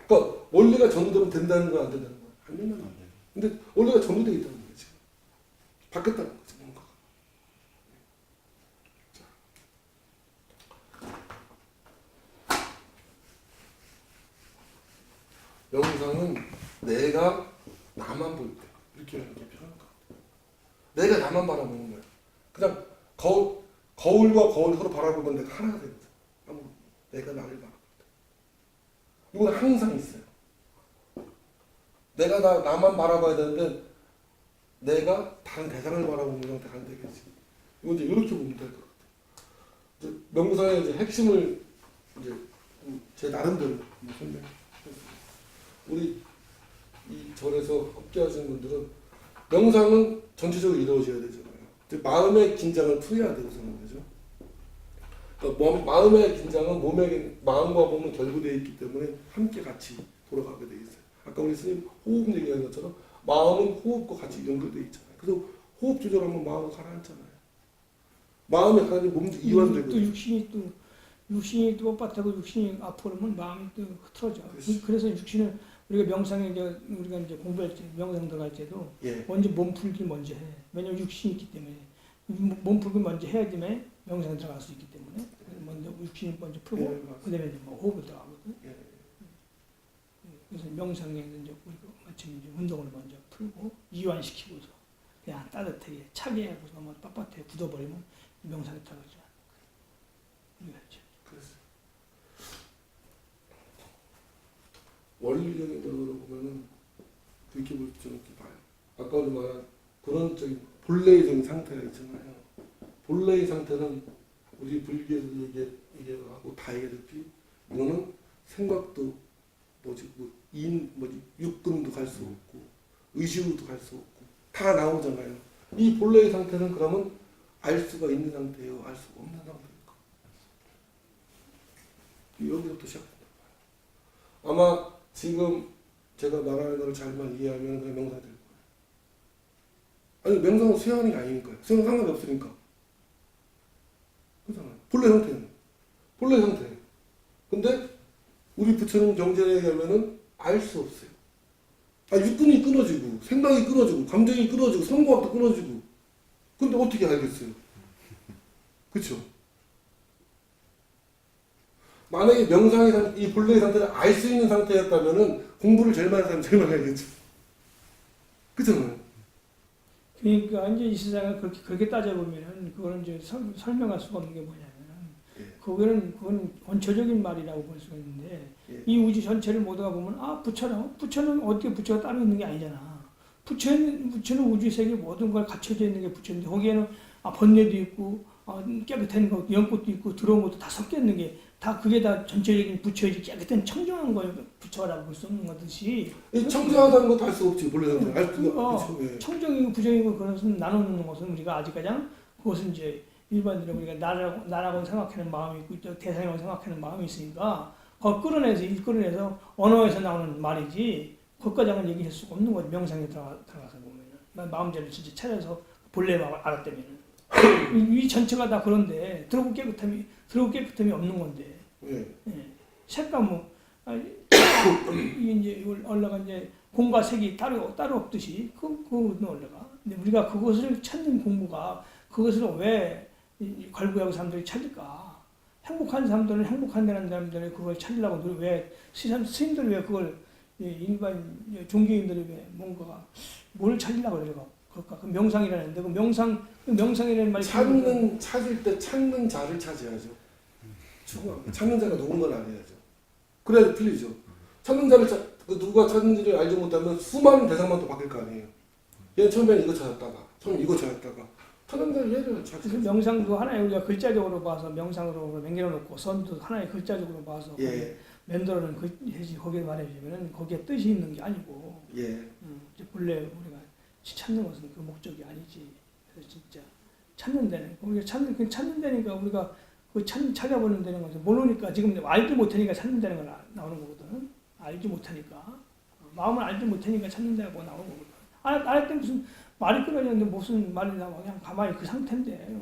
Speaker 1: 그러니까 원리가 전도되면 된다는 거야, 안 된다는 거야? 안 된다는 거야. 근데 원리가 전도되어 있다는 거야, 지금. 바뀌었다는 거지, 뭔가가. 명상은 내가 나만 볼 때 이렇게 하는 게 필요한 것 같아요. 내가 나만 바라보는 거야. 그냥 거울과 거울 서로 바라보면 내가 하나가 되거든. 내가 나를 바라볼 때. 이건 항상 있어요. 내가 나만 바라봐야 되는데 내가 다른 대상을 바라보는 상태가 안 되겠지. 이건 이제 이렇게 보면 될 것 같아요. 명상의 이제 핵심을 이제 제 나름대로 설명했습니다. 우리 이 절에서 함께 하시는 분들은 명상은 전체적으로 이루어져야 되잖아요. 마음의 긴장을 풀어야 되고 하는 거죠. 그러니까 마음의 긴장은 마음과 몸은 결부되어 있기 때문에 함께 같이 돌아가게 돼 있어요. 아까 우리 스님 호흡 얘기한 것처럼 마음은 호흡과 같이 연결되어 있잖아요. 그래서 호흡 조절하면 마음을 가라앉잖아요. 마음이 가라앉으면 몸도 이완되고
Speaker 2: 또 육신이 또 뻣뻣하고 육신이 아프면 마음이 또 흐트러져.
Speaker 1: 그렇지.
Speaker 2: 그래서 육신을 우리가 명상에 우리가 이제 공부할 때 명상 들어갈 때도
Speaker 1: 예.
Speaker 2: 먼저 몸 풀기 먼저 해. 왜냐면 육신이 있기 때문에 몸 풀기 먼저 해야지만 명상 들어갈 수 있기 때문에 먼저 육신을 먼저 풀고
Speaker 1: 예, 맞습니다.
Speaker 2: 그다음에 이제 뭐 호흡을 들어가거든.
Speaker 1: 예.
Speaker 2: 그래서 명상에 이제 우리가 마침 이제 운동을 먼저 풀고 이완시키고서 그냥 따뜻하게 차게 하고서 너무 빳빳하게 굳어버리면 명상에 들어가지 않는 거예요. 이거죠.
Speaker 1: 그래서 원리적인 쪽으로 보면은 그렇게 볼 줄 이렇게 봐요. 아까도 말한 근원적인 본래적인 상태가 있잖아요. 본래의 상태는 우리 불교에서 얘기하고 다 얘기했듯이 이거는 생각도 육근도 갈 수 없고 의식으로도 갈 수 없고 다 나오잖아요. 이 본래의 상태는 그러면 알 수가 있는 상태예요, 알 수가 없는 상태일까? 여기서부터 시작된다. 아마 지금 제가 말하는 걸 잘만 이해하면 그냥 명상이 될 거예요. 아니 명상은 수행하는 게 아니니까요. 수행은 상관이 없으니까. 그렇잖아요. 본래 상태는. 본래 상태. 근데 우리 부처님 경전에 얘기하면은 알 수 없어요. 육근이 끊어지고 생각이 끊어지고 감정이 끊어지고 성과도 끊어지고 근데 어떻게 알겠어요? 그렇죠? 만약에 명상의 이 본래의 상태를 알 수 있는 상태였다면은 공부를 제일 많이 하는 사람이 제일 많이 알겠죠. 그렇잖아요.
Speaker 2: 그러니까 이제 이 세상을 그렇게 따져보면은 그거는 이제 설명할 수가 없는 게 뭐냐면
Speaker 1: 예.
Speaker 2: 그건 원초적인 말이라고 볼 수가 있는데
Speaker 1: 예.
Speaker 2: 이 우주 전체를 모두가 보면 부처는 어떻게 부처가 따로 있는 게 아니잖아. 부처는 우주 세계 모든 걸 갖춰져 있는 게 부처인데 거기에는 번뇌도 있고 깨끗한 거 연꽃도 있고 들어온 것도 다 섞여 있는 게 다 그게 다 전체적인 부처의 깨끗한 청정한 거예요. 부처라고 볼 수 없는 거듯이.
Speaker 1: 이 청정하다는 것도 알 수 없지. 본래 상태 알 수가 없죠. 예.
Speaker 2: 청정이고 부정이고 그것은 나누는 것은 우리가 아직 가장 그것은 이제 일반적으로 우리가 나라고 생각하는 마음이 있고 또 대상이라고 생각하는 마음이 있으니까 그걸 끌어내서 언어에서 나오는 말이지 그것까지는 얘기할 수가 없는 거지. 명상에 들어가서 보면은 마음자를 진짜 차려서 본래 마음을 알았다면은 이 전체가 다 그런데 들어오고 깨끗함이 없는 건데
Speaker 1: 예.
Speaker 2: 예. 색감 이게 이제 이걸 올라가 이제 공과 색이 따로 없듯이 그거는 올라가. 근데 우리가 그것을 찾는 공부가 그것을 왜 이 걸부하고 사람들이 찾을까? 행복한 사람들은 행복한다는 사람들이 그걸 찾으려고 왜 스님들이 왜 그걸 일반 종교인들이 왜 뭔가 뭘 찾으려고 그럴까? 그 명상이라는데 그 명상이라는 말이
Speaker 1: 찾을 때 찾는 자를 찾아야죠. 찾는 자가 누군가를 알아야죠. 그래야 풀리죠. 찾는 자를 그 누가 찾는지를 알지 못하면 수많은 대상만 또 바뀔 거 아니에요. 얘는 처음에는 이거 찾았다가 처음에 이거 찾았다가 찾는 자를 얘를
Speaker 2: 그래서
Speaker 1: 찾죠.
Speaker 2: 명상도 하나의 우리가 글자적으로 봐서 명상으로 남겨 놓고 선도 하나의 글자적으로 봐서
Speaker 1: 예.
Speaker 2: 맨들어는 거기에 말해주면은 거기에 뜻이 있는 게 아니고
Speaker 1: 예.
Speaker 2: 이제 본래 우리가 찾는 것은 그 목적이 아니지. 그래서 진짜 찾는 데는 우리가 찾는 데니까 우리가 그 찾아보는 데는 거죠. 모르니까 지금 알지 못하니까 찾는 데는 거 나오는 거거든. 알지 못하니까 마음을 알지 못하니까 찾는 데가 나오는 거거든. 알 때 무슨 말이 끊어졌는데 무슨 말이 나와 그냥 가만히 그 상태인데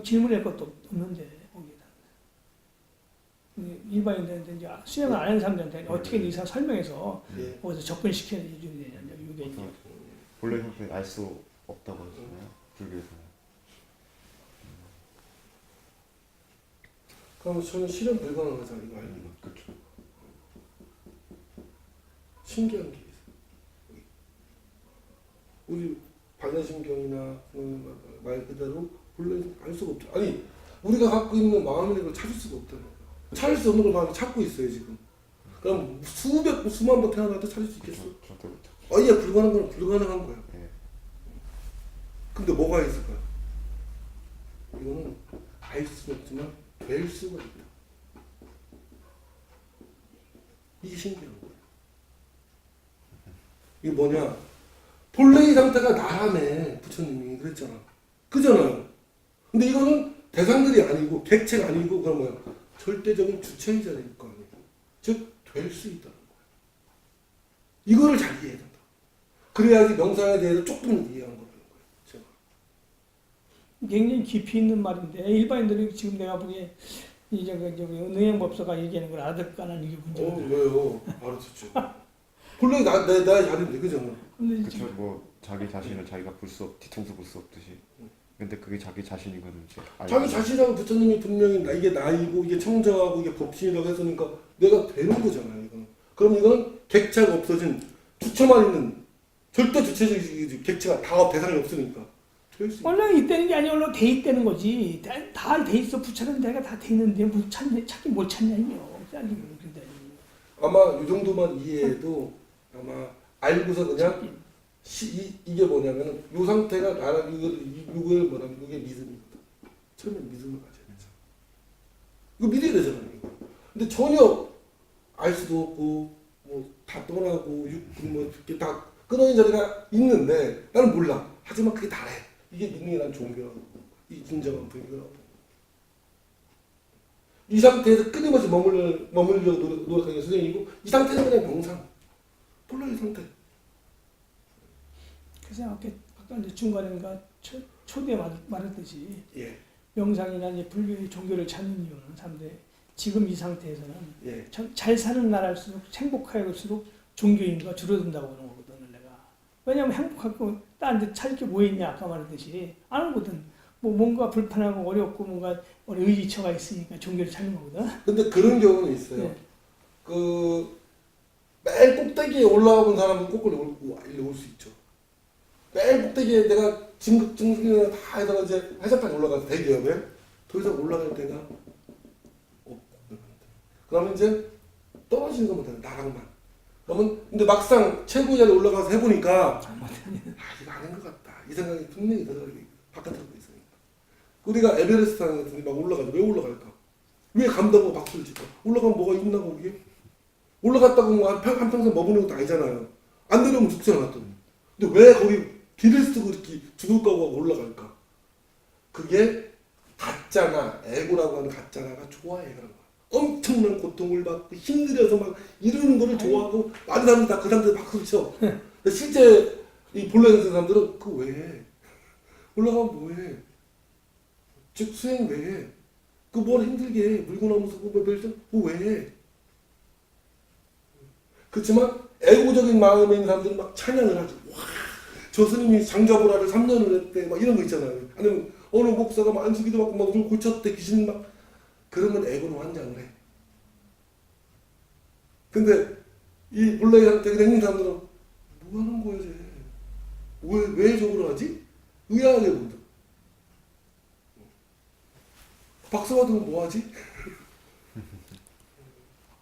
Speaker 2: 질문할 것도 없는데 거기다 일반인들한테 이제 수행을 안 하는 사람들한테 어떻게 이상 설명해서
Speaker 1: 예.
Speaker 2: 거기서 접근시켜야 되냐 이게 이제
Speaker 3: 본래 형태 알 수 없다고 하잖아요. 불교에서는.
Speaker 1: 그럼 저는 실현 불가능하다 이거 알고.
Speaker 3: 그렇죠.
Speaker 1: 신기한 게 있어요. 우리 반야심경이나 말 그대로 본래 알 수가 없죠. 아니 우리가 갖고 있는 마음의 걸 찾을 수가 없다는 거예요. 찾을 수 없는 걸 마음이 찾고 있어요 지금. 그럼 수만 번 태어나도 찾을 수 있겠어?
Speaker 3: 저도 그렇죠.
Speaker 1: 아예 불가능한 건 불가능한 거예요.
Speaker 3: 예.
Speaker 1: 근데 뭐가 있을까요? 이거는 알 수는 없지만 될 수가 있다. 이게 신기한 거예요. 이게 뭐냐? 본래의 상태가 나라네 부처님이 그랬잖아. 그잖아요. 근데 이거는 대상들이 아니고 객체가 아니고 그런 뭐야? 절대적인 주체이자일 거 아니에요. 즉 될 수 있다는 거예요. 이거를 잘 이해해야 된다. 그래야지 명상에 대해서 조금 이해한 거라는 거예요. 제가.
Speaker 2: 굉장히 깊이 있는 말인데 일반인들이 지금 내가 보기에 이제 능행법사가 얘기하는 걸 알아듣까는 이게 문제가
Speaker 1: 왜요? 알아듣죠. 본래 나의 자리인데 그죠?
Speaker 2: 근데
Speaker 3: 그쵸.
Speaker 2: 지금
Speaker 3: 뭐 자기 자신을 자기가 뒤통수 볼 수 없듯이. 근데 그게 자기 자신이거든 이제.
Speaker 1: 자기 자신이라고 부처님이 분명히 이게 나이고 이게 청정하고 이게 법신이라고 했으니까 내가 되는 거잖아요. 이거는. 그럼 이거는 객체가 없어진 주체만 있는 절대 주체적인 객체가 다 대상이 없으니까 될 수 있다.
Speaker 2: 원래 있다는 게 아니라 원래 돼 있다는 거지. 다 돼 있어. 부처는 내가 다 돼 있는데 무슨 찾긴 못 찾냐요.
Speaker 1: 아마 이 정도만 이해해도 아마 알고서 그냥 이게 뭐냐면은 이 상태가 나라 이걸 뭐냐면 이게 믿음이거든. 처음에 믿음을 가져야 되잖아. 이거 믿어야 되잖아요. 이거. 근데 전혀 알 수도 없고 뭐 다 떠나고 뭐 이렇게 다 끊어진 자리가 있는데 나는 몰라. 하지만 그게 다래. 이게 믿는 게 난 종교라고. 이 진정한 불교라고. 이 상태에서 끊임없이 머물려고 노력하는 게 수행이고 이 상태는 그냥 명상. 본래의 상태.
Speaker 2: 그래서 아까 이제 중간인가 초대에 말했듯이
Speaker 1: 예.
Speaker 2: 명상이나 이제 불교의 종교를 찾는 이유는 사람들이 지금 이 상태에서는
Speaker 1: 예.
Speaker 2: 잘 사는 나라일수록 행복할수록 종교인구가 줄어든다고 그런 거거든 내가. 왜냐하면 행복하고 다른 데 찾을 게 뭐 있냐 아까 말했듯이 안 하거든. 뭐 뭔가 불편하고 어렵고 뭔가 의지처가 있으니까 종교를 찾는 거거든.
Speaker 1: 근데 그런 경우는 있어요.
Speaker 2: 네.
Speaker 1: 맨 꼭대기에 올라온 사람은 꼭을 일로 올 수 있죠. 맨 꼭대기에 내가 증승이나 다 해다가 이제 해적까지 올라가서 대기업에 더 이상 올라갈 데가 없고 그러면 이제 떨어지는 것만 돼요. 나랑만. 그러면 근데 막상 최고 자리에 올라가서 해보니까 이거 아닌 것 같다. 이 생각이 분명히 들어가게 바깥으로 있으니까. 우리가 에베레스트 같은 데 막 올라가죠. 왜 올라갈까? 왜 간다고 박수를 치고 올라가면 뭐가 있나 거기에? 올라갔다고 뭐 한평생 머무는 것도 아니잖아요. 안 내려오면 죽잖아 또. 근데 왜 거기 길을 쓰고 이렇게 죽을 거고 올라갈까? 그게 가짜나 에고라고 하는 가짜나가 좋아해 그런 거야. 엄청난 고통을 받고 힘들어서 막 이러는 거를 좋아하고 많은 사람들이 다 그 사람들 박수를 쳐. 근데 실제 이 본래 사람들은 그 왜? 올라가면 뭐해? 즉 수행 왜 해? 그 뭘 힘들게 해? 물고 나무서 뭐 별점? 그 왜 해? 그렇지만 애고적인 마음에 있는 사람들은 막 찬양을 하죠. 와, 저 스님이 장자보라를 3년을 했대. 막 이런 거 있잖아요. 아니면 어느 목사가 막 안수기도 받고 막 누굴 고쳤대. 귀신 막. 그런 건 애고로 환장을 해. 근데 이 본래 상태가 생긴 사람들은 뭐 하는 거야, 쟤? 왜 저걸 하지? 의아하게 본다. 박수 받으면 뭐 하지?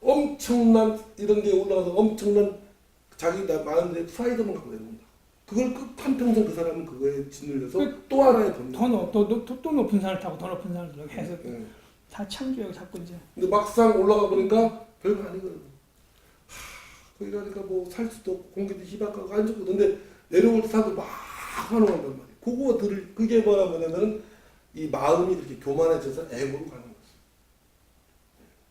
Speaker 1: 엄청난 이런 게 올라가서 엄청난 자기 마음에 프라이드만 갖고 내려온다. 그걸 한평생 그 사람은 그거에 짓눌려서 또 하나의 돈.
Speaker 2: 또 높은 산을 타고 더 높은 산을 타고 해서
Speaker 1: 네.
Speaker 2: 다 창조하고 자꾸 이제
Speaker 1: 근데 막상 올라가 보니까 별거 아니거든. 거기 가니까 뭐 살 수도 없고 공기도 희박하고 안 좋고 근데 내려올 때 사람들 막 환호한단 말이야. 그거 그게 뭐냐면은 이 마음이 이렇게 교만해져서 애고로 가는 거지.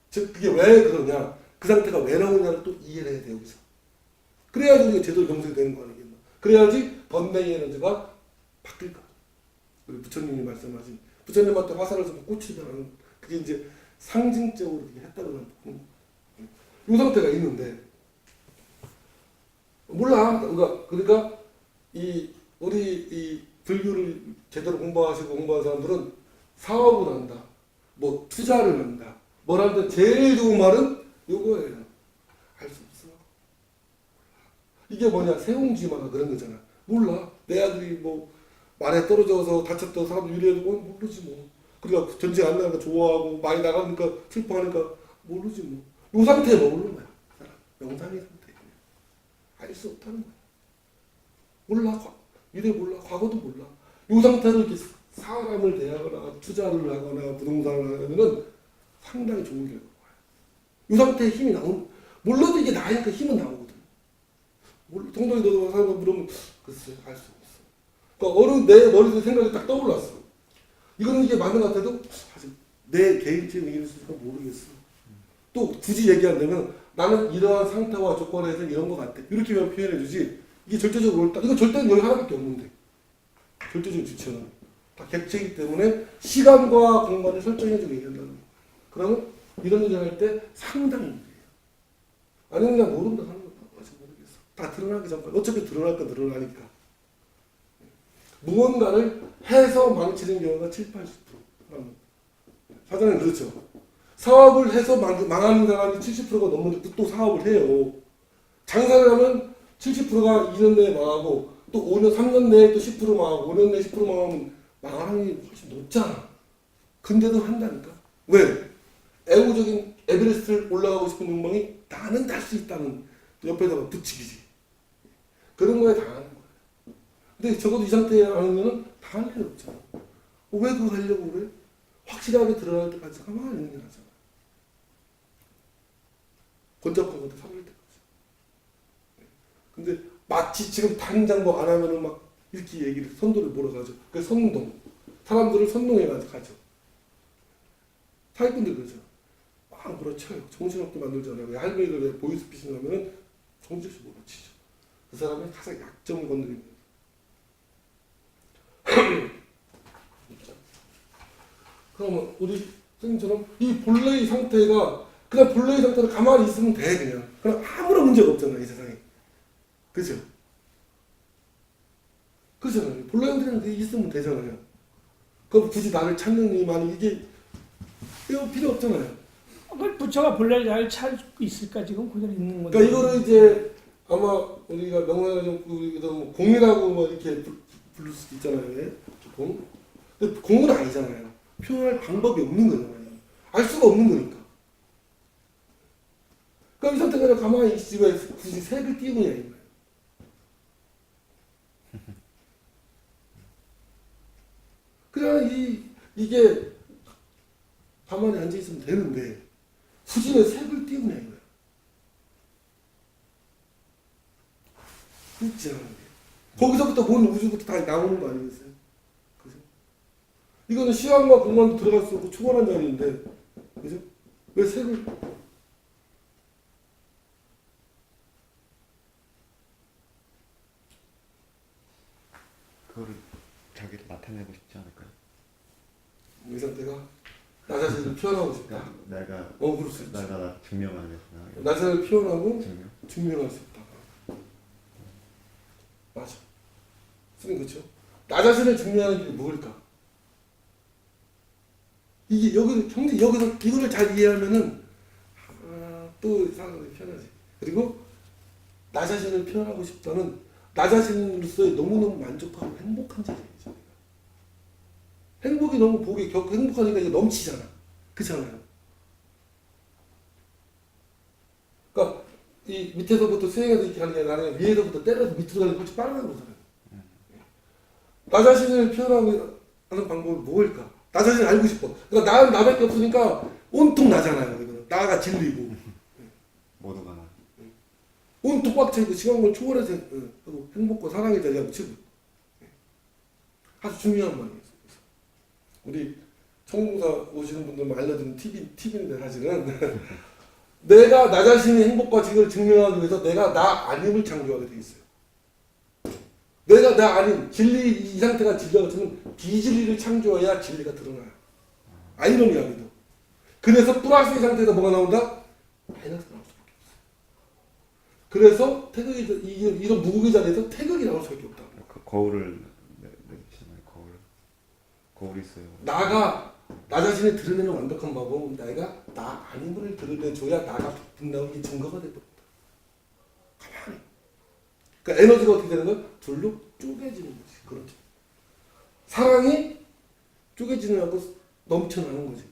Speaker 1: 즉 그게 왜 그러냐, 그 상태가 왜 나오냐를 또 이해를 해야 돼 여기서. 그래야지 우리가 제대로 명색이 되는 거 아니겠나. 그래야지 번뇌의 에너지가 바뀔 거야. 우리 부처님이 말씀하신 부처님한테 화살을 쏘고 꽃이 변하는 그게 이제 상징적으로 이렇게 했다고 하는 이 상태가 있는데 몰라. 그러니까 우리 이 불교를 제대로 공부한 사람들은 사업을 한다, 뭐 투자를 한다, 뭘 하든 제일 좋은 말은 요거예요. 알 수 없어. 이게 뭐냐, 세옹지마가 그런 거잖아. 몰라. 내 아들이 뭐 말에 떨어져서 다쳤던 사람 유리해도 모르지 뭐. 그러니까 전쟁 안 나가니까 좋아하고 많이 나가니까 슬퍼하니까 모르지 뭐. 요 상태에 머무르는 거야. 명상의 상태. 알 수 없다는 거야. 몰라. 미래 몰라. 과거도 몰라. 이 상태로 이렇게 사람을 대하거나 투자를 하거나 부동산을 하면은 상당히 좋은 결과가 와요. 이 상태에 힘이 나오는, 몰라도 이게 나니까 힘은 나오거든. 동동이 너도 사람을 물으면 글쎄 알 수 없어. 그러니까 어느 내 머릿속에 생각이 딱 떠올랐어. 이거는 이게 맞는 것 같아도 아직 내 개인적인 의견일 수가 모르겠어. 또 굳이 얘기한다면 나는 이러한 상태와 조건에서 이런 것 같아. 이렇게 표현해 주지. 이게 절대적으로 옳다. 이거 절대는 여기 하나밖에 없는데. 절대적인 주체는. 다 객체이기 때문에 시간과 공간을 설정해주고 얘기한다는 거예요. 그러면 이런 일을 할 때 상당히 유리해요. 아니면 그냥 모른다 하는 거다. 아직 모르겠어. 다 드러나기 전까지. 어차피 드러날 건 드러나니까. 무언가를 해서 망치는 경우가 7, 80%. 사장님 그렇죠. 사업을 해서 망하는 사람이 70%가 넘는데 또 사업을 해요. 장사를 하면 70%가 2년 내에 망하고 또 5년, 3년 내에 또 10% 망하고 5년 내에 10% 망하면 망할 확률이 훨씬 높잖아. 근데도 한다니까. 왜? 애고적인 에베레스트를 올라가고 싶은 욕망이 나는 달 수 있다는 옆에다가 붙이기지. 그런 거에 당하는 거야. 근데 적어도 이 상태에 아니면 당할 일 없잖아. 왜 그거 하려고 그래? 확실하게 드러날 때까지 가만히 있는 게 낫잖아. 번잡한 것도 사볼 때까지. 근데 마치 지금 당장 뭐 안 하면은 막 이렇게 얘기를 선도를 몰아가죠. 그 선동. 사람들을 선동해 가죠. 사기꾼들 그러죠. 막 몰아쳐요. 정신없게 만들잖아요. 할머니들 보이스피싱 하면은 정신없이 몰아치죠. 그 사람의 가장 약점을 건드립니다. 그러면 우리 선생님처럼 이 본래의 상태가 그냥 본래의 상태로 가만히 있으면 돼. 그냥 아무런 문제가 없잖아 이 세상에. 그죠? 그렇잖아요. 본래의 상태는 있으면 되잖아요. 그럼 굳이 나를 찾는 이 많이 이게 필요 없잖아요.
Speaker 2: 그 부처가 본래 잘 찾고 있을까 지금 그대로 있는 건데.
Speaker 1: 그러니까 이거를 이제 아마 우리가 명상을 뭐 공이라고 뭐 이렇게 부를 수도 있잖아요. 예? 공. 근데 공은 아니잖아요. 표현할 방법이 없는 거잖아요. 알 수가 없는 거니까. 그럼 이 상태가 그냥 가만히 있지 왜 굳이 색을 띄우냐 이거예요. 그냥 이게 가만히 앉아 있으면 되는데 굳이 왜 색을 띄우냐 이거예요. 그렇지 않은 게. 거기서부터 본 우주부터 다 나오는 거 아니겠어요? 그죠? 이거는 시간과 공간도 들어갈 수 없고 초월한 자리인데, 그죠? 왜 색을?
Speaker 3: 그거를 자기를 나타내고 싶지 않을까요?
Speaker 1: 이 상태가 나 자신을 표현하고 싶다.
Speaker 3: 내가
Speaker 1: 그럴 수 있지.
Speaker 3: 내가 나 증명하겠구나.
Speaker 1: 나 자신을 표현하고
Speaker 3: 증명.
Speaker 1: 증명할 수 있다. 맞아. 선생님 그렇죠? 나 자신을 증명하는 게 뭘까? 이게 여기서 이거를 잘 이해하면은 또 사람들이 편하지. 그리고 나 자신을 표현하고 싶다는 나 자신으로서의 너무너무 만족하고 행복한 자세죠. 행복이 너무 보기 행복하니까 이게 넘치잖아. 그렇잖아요. 그러니까 이 밑에서부터 수행해서 이렇게 하는 게 아니라 위에서부터 때려서 밑으로 가는 게 훨씬 빠르다는 거잖아요. 나 자신을 표현하는 방법은 뭘까? 나 자신을 알고 싶어. 그러니까 나는 나밖에 없으니까 온통 나잖아요. 이거는. 나가 진리고.
Speaker 3: 모두가 나.
Speaker 1: 온통 꽉 차있고 시간을 초월해서 행복과 사랑의 자리가 붙이고. 아주 중요한 말이에요. 우리 청공사 오시는 분들만 알려주는 팁인데 사실은 내가 나 자신의 행복과 지금을 증명하기 위해서 내가 나 아님을 창조하게 돼 있어요. 내가 나 아닌 진리 이 상태가 진리가 되면 비진리를 창조해야 진리가 드러나요. 아이러니하게도. 그래서 플러스의 상태에서 뭐가 나온다? 마이너스가 나올 수밖에 없어요. 그래서 태극이 이런 무극의 자리에서 태극이 나올 수밖에 없다.
Speaker 3: 그 거울을 내리시나요? 거울이 있어요.
Speaker 1: 나가 나 자신을 드러내는 완벽한 방법은 내가 나 아님을 드러내줘야 나가 빛나는 게 증거가 될 겁니다. 가만히. 그러니까 에너지가 어떻게 되는 거야? 둘로 쪼개지는 거지. 그렇죠. 사랑이 쪼개지는 하고 넘쳐나는 거지.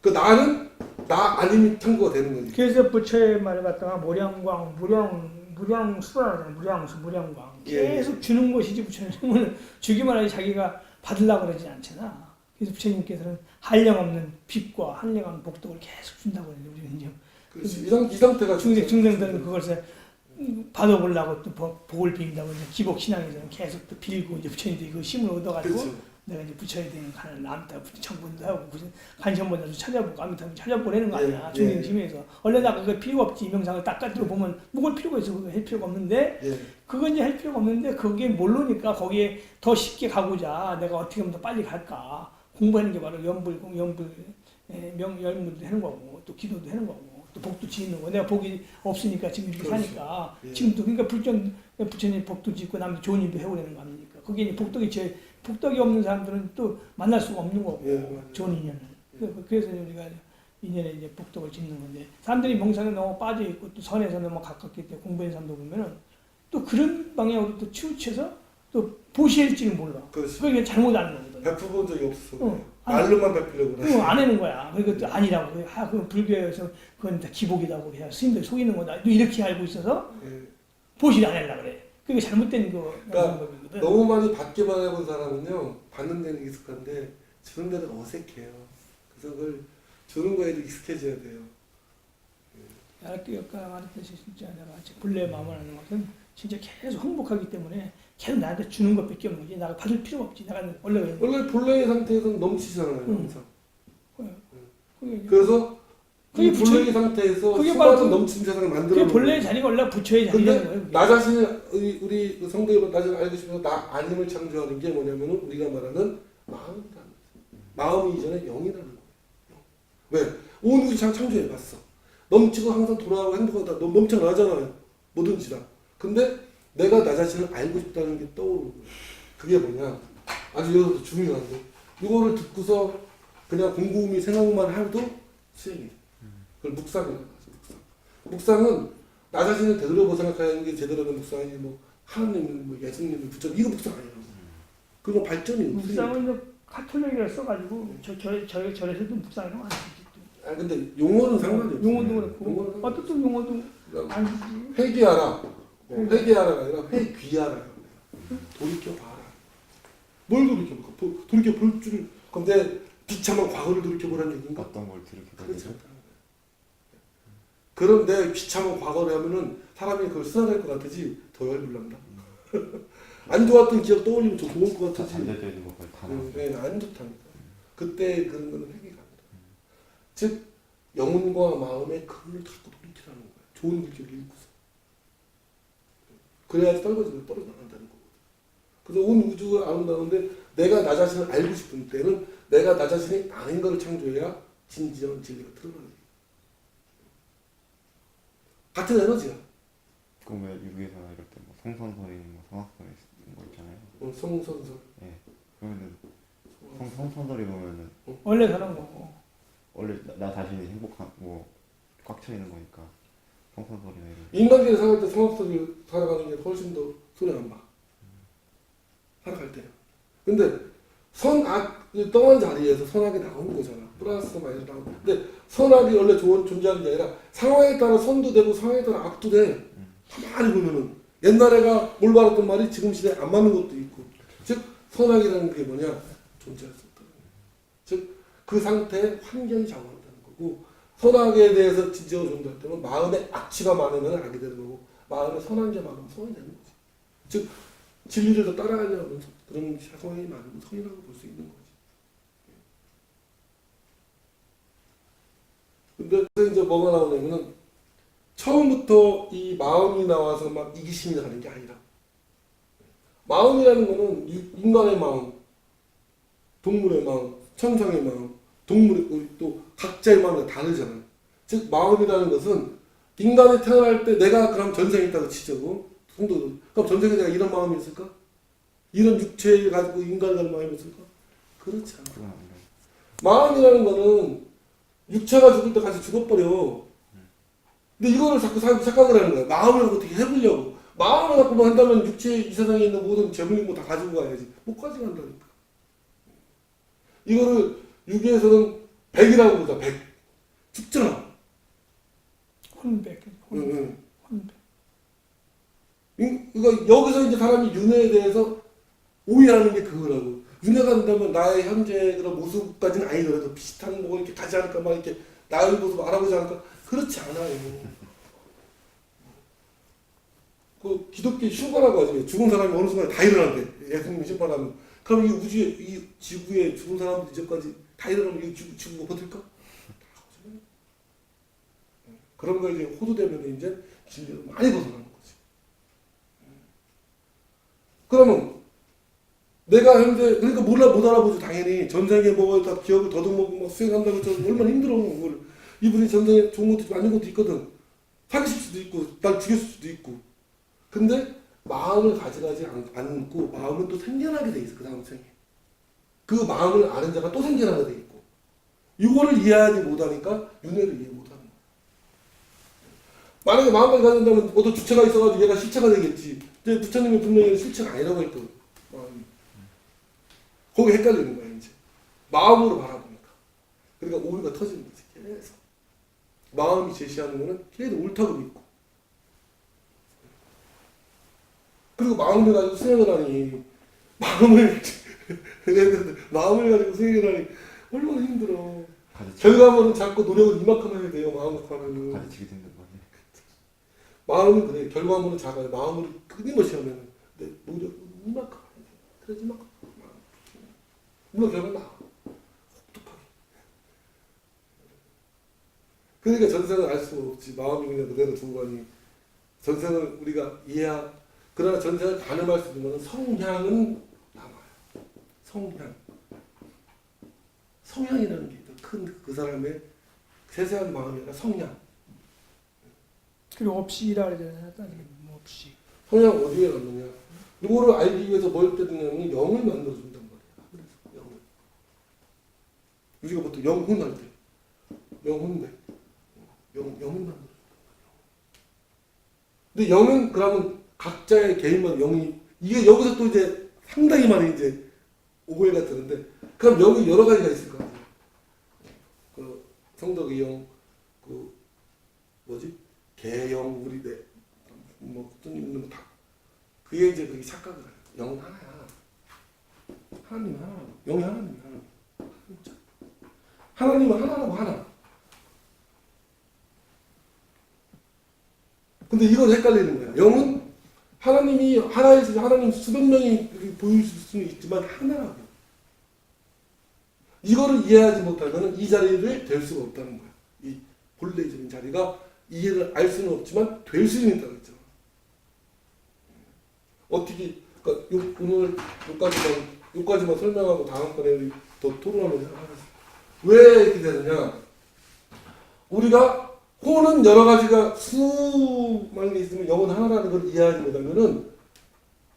Speaker 1: 그 나는 나 아님이 창조가 되는 거지.
Speaker 2: 그래서 부처의 말을 갖다가 무량광, 무량수라고 하잖아요. 무량광.
Speaker 1: 예.
Speaker 2: 계속 주는 것이지 부처님은 주기만 하지 자기가 받으려고 그러지 않잖아. 그래서 부처님께서는 한량없는 빛과 한량없는 복덕을 계속 준다고 그러는데 우리는 이제
Speaker 1: 그렇지. 이 상태가
Speaker 2: 중생들은 그것을 받아보려고 또 복을 빈다고 이제 기복신앙에서는 계속 또 빌고 이제 부처님들이 그 힘을 얻어가지고
Speaker 1: 그렇죠.
Speaker 2: 내가 이제 부처에 대한 간을 남다 청분도 하고 무슨 간천본도 찾아보고 아무튼 찾아보내는 거 아니야.
Speaker 1: 예,
Speaker 2: 중생심에서 원래 나 그거 필요가 없지. 이명상을 딱 가지고 보면 뭘 필요가 있어. 그거 할 필요가 없는데
Speaker 1: 예.
Speaker 2: 그건 이제 할 필요가 없는데 그게 모르니까 거기에 더 쉽게 가고자 내가 어떻게 하면 더 빨리 갈까 공부하는 게 바로 열무도 하는 거고 또 기도도 하는 거고 또 복도 짓는 거. 내가 복이 없으니까 지금 이렇게
Speaker 1: 그렇죠.
Speaker 2: 사니까
Speaker 1: 예.
Speaker 2: 지금도 그러니까 부처님 복도 짓고 남들 좋은 일도 해오려는 거 아닙니까? 그게 이제 복덕이 없는 사람들은 또 만날 수가 없는 거고
Speaker 1: 예, 맞아요.
Speaker 2: 좋은 인연을. 그래서 우리가 인연에 이제 복덕을 짓는 건데 사람들이 명상에 너무 빠져 있고 또 선에서 너무 가깝기 때문에 공부하는 사람도 보면은 또 그런 방향으로 또 치우쳐서 또 보시할지는 몰라.
Speaker 1: 그렇지.
Speaker 2: 그게 잘못하는 거거든.
Speaker 1: 베풀 적이 없어.
Speaker 2: 응.
Speaker 1: 말로만 베풀려고 그래.
Speaker 2: 안 하는 거야. 그것도 아니라고. 그건 불교에서 그건 다 기복이라고 해야 스님들 속이는 거다. 또 이렇게 알고 있어서
Speaker 1: 예.
Speaker 2: 보시를 안 하려고 그래. 그게 잘못된
Speaker 1: 그러니까
Speaker 2: 거거든.
Speaker 1: 너무 많이 받기만 해본 사람은요 받는 데는 익숙한데 주는 데는 어색해요. 그래서 그걸 주는 거에도 익숙해져야 돼요.
Speaker 2: 아까 말했듯이 진짜 내가 본래의 마음을 하는 것은 진짜 계속 행복하기 때문에 계속 나한테 주는 것밖에 없는 거지. 나가 받을 필요가 없지. 내가 원래 그래.
Speaker 1: 원래 본래의 상태에서는 넘치잖아요. 항상.
Speaker 2: 그래서
Speaker 1: 그래서 이
Speaker 2: 그게
Speaker 1: 본래의 상태에서
Speaker 2: 그게
Speaker 1: 수많은
Speaker 2: 바로
Speaker 1: 넘치는 세상을 만들어
Speaker 2: 그게
Speaker 1: 놓은
Speaker 2: 본래의
Speaker 1: 거예요.
Speaker 2: 자리가 원래 부처의 자리라는
Speaker 1: 근데
Speaker 2: 거예요.
Speaker 1: 나 자신을 우리 성도 여러분 나 자신을 알고 싶어서 나 아님을 창조하는 게 뭐냐면은 우리가 말하는 마음이라는 거예요. 마음이 이전에 영이라는 거예요. 왜? 온 우주 창조해봤어. 넘치고 항상 돌아가고 행복하다. 넘쳐나잖아요. 뭐든지 다. 근데 내가 나 자신을 알고 싶다는 게 떠오르는 거예요. 그게 뭐냐? 아주 여기서 중요한데 이거를 듣고서 그냥 궁금히 생각만 해도 수행이 돼. 그걸 묵상이라고 하죠. 묵상은 나 자신을 되돌아보고 생각하는 게 제대로 된 묵상이 뭐 하나님을 뭐 예수님을 부처님 이거 묵상 아니라고. 그거 발전이 없어요.
Speaker 2: 묵상은 카톨릭이라 써가지고 절에서도 묵상이라고 안 쓰지.
Speaker 1: 아 근데 용어는 상관이 없어요.
Speaker 2: 용어도 그렇고 어떤 용어도 안 쓰지.
Speaker 1: 회귀하라. 회귀하라가 아니라 회귀하라. 돌이켜봐라. 뭘 돌이켜볼까? 돌이켜볼 줄. 근데 비참한 과거를 돌이켜보라는 얘기인가?
Speaker 3: 어떤 걸 들으게
Speaker 1: 그렇지
Speaker 3: 되죠?
Speaker 1: 않다는 거예요. 그런데 비참한 과거를 하면은 사람이 그걸 쓰러질 것 같으지 더 열불난다. 안 좋았던 기억 떠올리면 더 좋을 것 같으지.
Speaker 3: 잠재져 있는 것까지 다 나오죠.
Speaker 1: 네, 안 좋다니까. 그때 그런 거는 회개가 아니다. 즉 영혼과 마음의 근을 자꾸 돌이키라는 거야. 좋은 글귀를 읽고서. 그래야지 떨어져나간다는 거거든. 그래서 온 우주가 아름다운데 내가 나 자신을 알고 싶은 때는 내가 나 자신이 아닌 것을 창조해야 진지한 진리가 드러나는 거예요. 같은 에너지야.
Speaker 3: 그럼 왜 유기에서나 이럴 때 뭐 성선설이 뭐 성악설이 있는 거 있잖아요.
Speaker 1: 성선설.
Speaker 3: 예. 그러면은 성선설이 보면은
Speaker 2: 원래 그런 거고.
Speaker 3: 원래 나 자신이 행복한 뭐 꽉 차 있는 거니까 성선설이나 이런.
Speaker 1: 인간계를 살아갈 때 성악설이 살아가는 게 훨씬 더 손해 안 봐. 살아갈 때는. 근데 선악이 떠난 자리에서 선악이 나오는 거잖아. 플러스 마이너스 나오는. 근데 선악이 원래 좋은 존재하는 게 아니라 상황에 따라 선도 되고 상황에 따라 악도 돼. 가만히 보면은 옛날에가 올바랐던 말이 지금 시대에 안 맞는 것도 있고. 즉 선악이라는 게 뭐냐? 존재할 수 없다는 거야. 즉 그 상태에 환경이 작용한다는 거고, 선악에 대해서 진지하게 존재할 때는 마음에 악취가 많으면 악이 되는 거고, 마음에 선한 게 많으면 선이 되는 거지. 즉 진리를 더 따라가려면 그런 성향이 많으면 선이라고 볼 수 있는 거지. 근데 이제 뭐가 나오냐면은 처음부터 이 마음이 나와서 막 이기심이 나는 게 아니라, 마음이라는 거는 인간의 마음, 동물의 마음, 천상의 마음, 동물의 또 각자의 마음이 다르잖아요. 즉 마음이라는 것은 인간이 태어날 때 내가 그럼 전생에 있다고 치자고, 그럼 전생에 내가 이런 마음이 있을까? 이런 육체를 가지고 인간을 가진 마음이 있을까? 그렇지 않아.
Speaker 3: 그건 아니라.
Speaker 1: 마음이라는 거는 육체가 죽을 때 같이 죽어버려. 근데 이거를 자꾸 착각을 하는 거야. 마음을 어떻게 해보려고. 마음을 갖고 한다면 육체 이 세상에 있는 모든 재물이 뭐 다 가지고 가야지. 못 가져간다니까. 이거를 유기에서는 100이라고 보자. 100. 죽잖아.
Speaker 2: 혼백.
Speaker 1: 응.
Speaker 2: 혼백.
Speaker 1: 그러니까 여기서 이제 사람이 윤회에 대해서 오해하는 게 그거라고. 윤회가 된다면 나의 현재 그런 모습까지는 아니더라도 비슷한 뭐 이렇게 가지 않을까, 막 이렇게 나의 모습 알아보지 않을까? 그렇지 않아요. 그 기독교 신바라고 하지. 죽은 사람이 어느 순간에 다 일어난대. 예수님이 신바라면. 그럼 이 우주에, 이 지구에 죽은 사람들이 이제까지 다 일어나면 이 지구가 버틸까? 그런 거 이제 호도되면 이제 진리로 많이 벗어나는 거지. 그러면 내가 현재, 그러니까 못 알아보죠. 당연히 전생에 뭐 다 기억을 더듬고 막 수행한다고 해서 얼마나 힘들어. 그걸. 이분이 전생에 좋은 것도 있고 안 좋은 것도 있거든. 사기칠 수도 있고 날 죽였을 수도 있고. 근데 마음을 가져가지 않고 마음은 또 생겨나게 돼 있어. 그 다음 생에. 그 마음을 아는 자가 또 생겨나게 돼 있고. 이거를 이해하지 못하니까 윤회를 이해 못하는 거야. 만약에 마음까지 가진다면 어떤 주체가 있어가지고 얘가 실체가 되겠지. 근데 부처님이 분명히 실체가 아니라고 했거든. 마음이. 거기 헷갈리는 거야 이제. 마음으로 바라보니까. 그러니까 오류가 터지는 거지. 계속. 마음이 제시하는 거는 계속 옳다고 믿고. 그리고 마음을 가지고 수행을 하니 마음을 가지고 수행을 하니 얼마나 힘들어. 결과물은 자꾸 노력을 이만큼 해야 돼요. 마음을 하면은.
Speaker 3: 가르치게 된단 말이에요.
Speaker 1: 마음은 그래. 결과물은 작아요. 마음을 끊임없이 하면은 내 노력을 이만큼 해야 돼. 그래야지 이만큼. 물론 결과는 나와. 혹독하게. 그러니까 전생을 알 수가 없지. 마음이 그냥 그대로 두고 가니. 전생을 우리가 그러나 전생을 가늠할 수 있는 것은 성향은 남아요. 성향이라는 게 큰 그 사람의 세세한 마음이 아니라 성향.
Speaker 2: 그리고 없이라 그러잖아요. 뭐 없이.
Speaker 1: 성향 어디에 갔느냐. 누구를 알기 위해서 뭘 때느냐면 영을 만들어준단 말이야. 그래서 영을. 우리가 보통 영혼할 때. 영혼배. 영을 만들어준단 말이야. 근데 영은 그러면 각자의 개인마다 영이, 이게 여기서 또 이제 상당히 많이 이제 오해가 되는데, 그럼 영이 여러 가지가 있을 거 아니에요. 그 성덕의 영, 그 뭐지? 개영, 우리 뭐 어떤 있는 거 다. 그게 이제 그게 착각을 해요. 영은 하나야. 하나님은 하나라고. 영이 하나님이야. 하나님은 하나라고 하나. 근데 이건 헷갈리는 거야. 영은 하나님이 하나에서 하나님 수백 명이 보일 수는 있지만 하나라고. 이거를 이해하지 못하면 이 자리를 될 수가 없다는 거야. 이 본래적인 자리가 이해를 알 수는 없지만 될 수는 있다고 했잖아. 어떻게, 그러니까 오늘 여기까지만 설명하고 다음번에 우리 더 토론하면서 하겠습니다. 왜 이렇게 되느냐? 우리가 호는 여러 가지가 수만 개 있으면 영은 하나라는 걸 이해하지 못하면은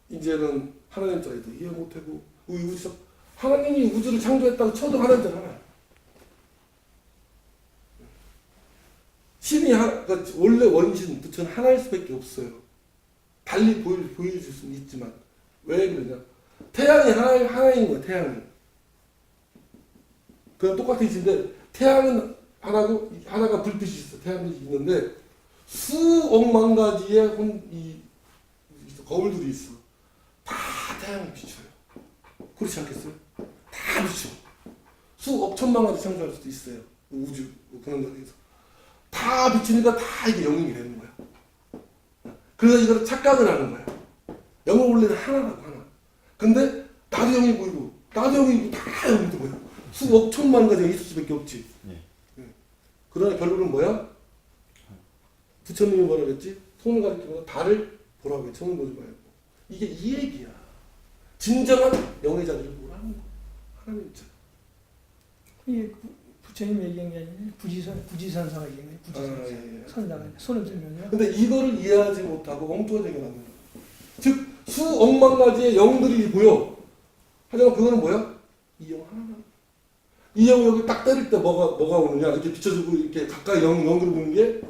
Speaker 1: 이제는 하나님 자리도 이해 못하고 우리 우주에서 하나님이 우주를 창조했다고 쳐도 하나님 자리 하나요. 신이 그러니까 원래 원신 부처는 하나일 수밖에 없어요. 달리 보여줄 수는 있지만 왜 그러냐? 태양이 하나인 거야. 태양이. 그냥 똑같은 짓인데 태양은 하나가 불빛이 있어. 태양이 있는데 수억만 가지의 거울들이 있어. 다 태양을 비춰요. 그렇지 않겠어요? 다 비춰. 수억 천만 가지 창조할 수도 있어요. 우주 그런 데서 다 비치니까 다 이게 영웅이 되는 거야. 그래서 이걸 착각을 하는 거야. 영은 원래는 하나라고 하나. 근데 나도 영이 보이고 나도 영이고 다 영이 보여. 수억 천만 가지가 있을 수밖에 없지. 그러나 결론은 뭐야? 부처님이 뭐라 그랬지? 손을 가리키면서 달을 보라고 해. 손을 보지 말고. 이게 이 얘기야. 진정한 영의 자리를 보라는 거야. 하나님 입장.
Speaker 2: 이게 부처님 얘기한 게 아니라 부지선사가 얘기한 거예요. 부지선사.
Speaker 1: 예.
Speaker 2: 선사가 손을 들면요.
Speaker 1: 근데 이거를 이해하지 못하고 엉뚱하게 만드는 거야. 즉 수억만 가지의 영들이 보여. 하지만 그거는 뭐야? 이 영 하나만. 이 영이 여기 딱 때릴 때 뭐가 오느냐? 이렇게 비춰주고 이렇게 가까이 영으로 보는 게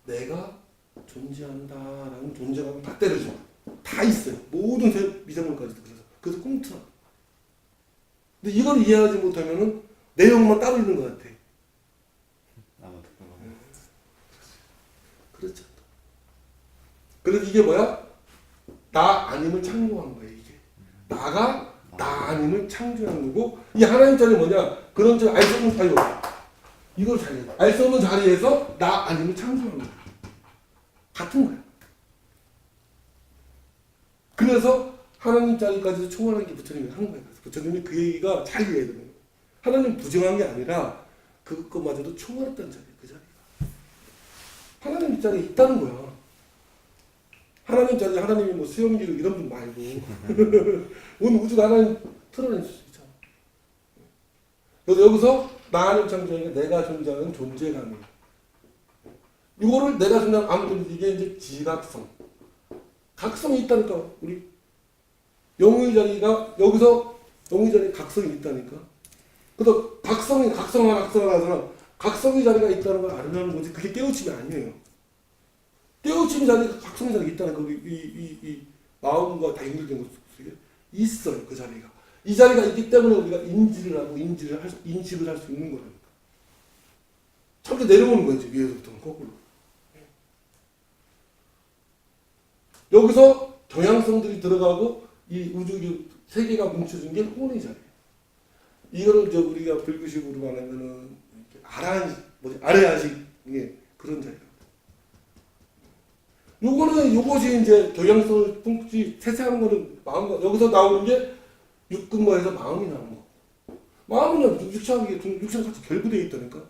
Speaker 1: 내가 존재한다라는 존재감을 다 때려줘. 다 있어요. 모든 미생물까지도 그래서 꽁트라. 근데 이걸 이해하지 못하면은 내용만 따로 있는 것 같아. 그렇죠. 그래서 이게 뭐야? 나 아님을 창조한 거야 이게. 나가 나 아님을 창조한 거고 이 하나님 자리는 뭐냐? 그런 알 수 없는 자리. 이걸 잘 해. 알 수 없는 자리에서 나 아님을 창조한 거야. 같은 거야. 그래서 하나님 자리까지도 초월한 게 부처님이 한 거예요. 부처님이 그 얘기가 잘 이해해야 되는 거예요. 하나님 부정한 게 아니라 그것마저도 초월했다는 자리예요. 그 자리가. 하나님 자리에 있다는 거야. 하나님 자리에 하나님이 뭐 수염기로 이런 분 말고 온 우주가 하나님 틀어낼 수 있잖아. 그래서 여기서 나 하나님 창조하는 게 내가 존재하는 존재감이에요. 이거를 내가 존재하는 아무튼 이게 이제 지각성. 각성이 있다니까. 우리 영의 자리가 여기서 영의 자리에 각성이 있다니까. 그래서 각성하나 각성의 자리가 있다는 걸 알으라는 거지. 그게 깨우침이 아니에요. 깨우침 자리가 각성의 자리가 있다는 거. 이 마음과 다 연결된 것 속에 있어요. 그 자리가. 이 자리가 있기 때문에 우리가 인지를 하고 인식을 할 수 있는 거라니까. 저렇게 내려오는 거지. 위에서부터는 거꾸로. 여기서 경향성들이 들어가고 이 우주 세계가 뭉쳐진 게 혼의 자리예요. 이거를 우리가 불교식으로 말하면은 아래아식의 그런 자리예요. 요것이 이제 경향성을 품지 세세한 거는 마음과 여기서 나오는 게 육근거에서 마음이 나오는 거. 마음은 육체가 같이 결부되어 있다니까.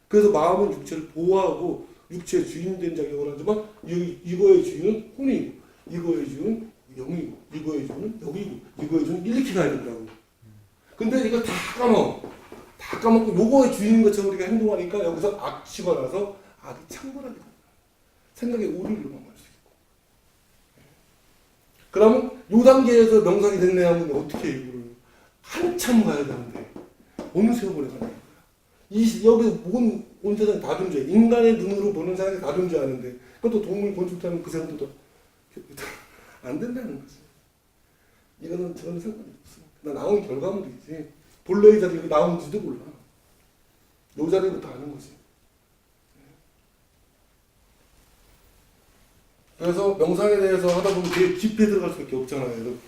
Speaker 1: 그래서 마음은 육체를 보호하고 육체의 주인된 작용을 하지만 이거의 주인은 혼이고 이거의 주인은 영이고 이거의 주인은 영이고 이거의 주인은 이렇게 가야 된다고. 근데 이거 다 까먹고 요거의 주인인 것처럼 우리가 행동하니까 여기서 악취가 나서 악이 창궐하게 된다. 생각의 오류를 범할 수 있고. 그러면 요 단계에서 명상이 됐네 하면 어떻게 해요? 한참 가야 되는데 어느 세월에 가냐 이거야. 여기 온 세상이 다 존재해. 인간의 눈으로 보는 세상이 다 존재하는데 그것도 동물 건축하는 그 사람도 안 된다는 거지. 이거는 저는 상관이 없어. 나 나온 결과물이지. 본래의 자리가 나온지도 몰라. 요 자리부터 아는 거지. 그래서 명상에 대해서 하다 보면 되게 깊이 들어갈 수밖에 없잖아요. 이렇게.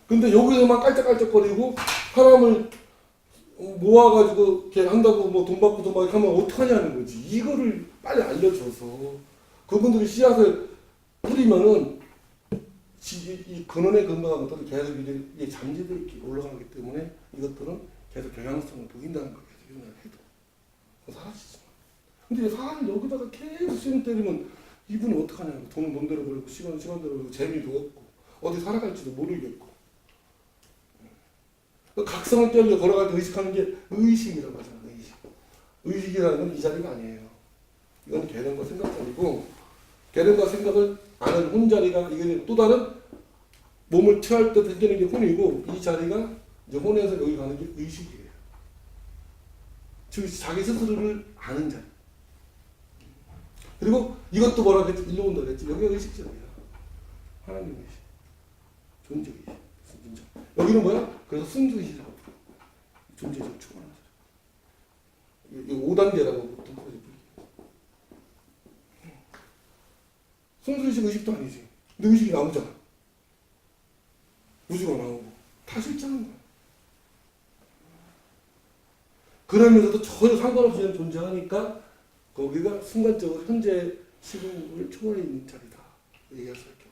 Speaker 1: 근데 여기서만 깔짝깔짝거리고 사람을 모아가지고 이렇게 한다고 뭐 돈 받고 막 하면 어떡하냐는 거지. 이거를 빨리 알려줘서 그분들이 씨앗을 뿌리면은 이 근원에 근거한 것들은 계속 이게 잠재되어 있게 올라가기 때문에 이것들은 계속 경향성을 보인다는 걸 계속 이런 걸 해도 사라지지. 근데 사람이 여기다가 계속 시험 때리면 이분은 어떡하냐고. 돈은 돈대로 벌고 시간은 시간대로 벌고 재미도 없고 어디 살아갈지도 모르겠고 각성을 뛰어 걸어갈 때 의식하는 게 의식이라고 하잖아. 의식이라는 건 이 자리가 아니에요. 이건 개념과 생각 자리고 개념과 생각을 아는 혼자리가 이게 또 다른 몸을 취할 때 생기는 게 혼이고 이 자리가 이제 혼에서 여기 가는 게 의식이에요. 즉 자기 스스로를 아는 자리. 그리고 이것도 뭐라고 했지? 일로 온다고 했지? 여기가 의식자리야. 하나님 의식. 존재 의식. 진짜. 여기는 뭐야? 그래서 순수의식이라고 불러. 존재적 초월한 자리. 이거 5단계라고 보통 그러지. 순수의식 의식도 아니지. 근데 의식이 나오잖아. 우주가 나오고 다 실제하는 거야. 그러면서도 전혀 상관없이 그냥 존재하니까 거기가 순간적으로 현재 시공을 초월해 있는 자리다. 얘기할 수밖에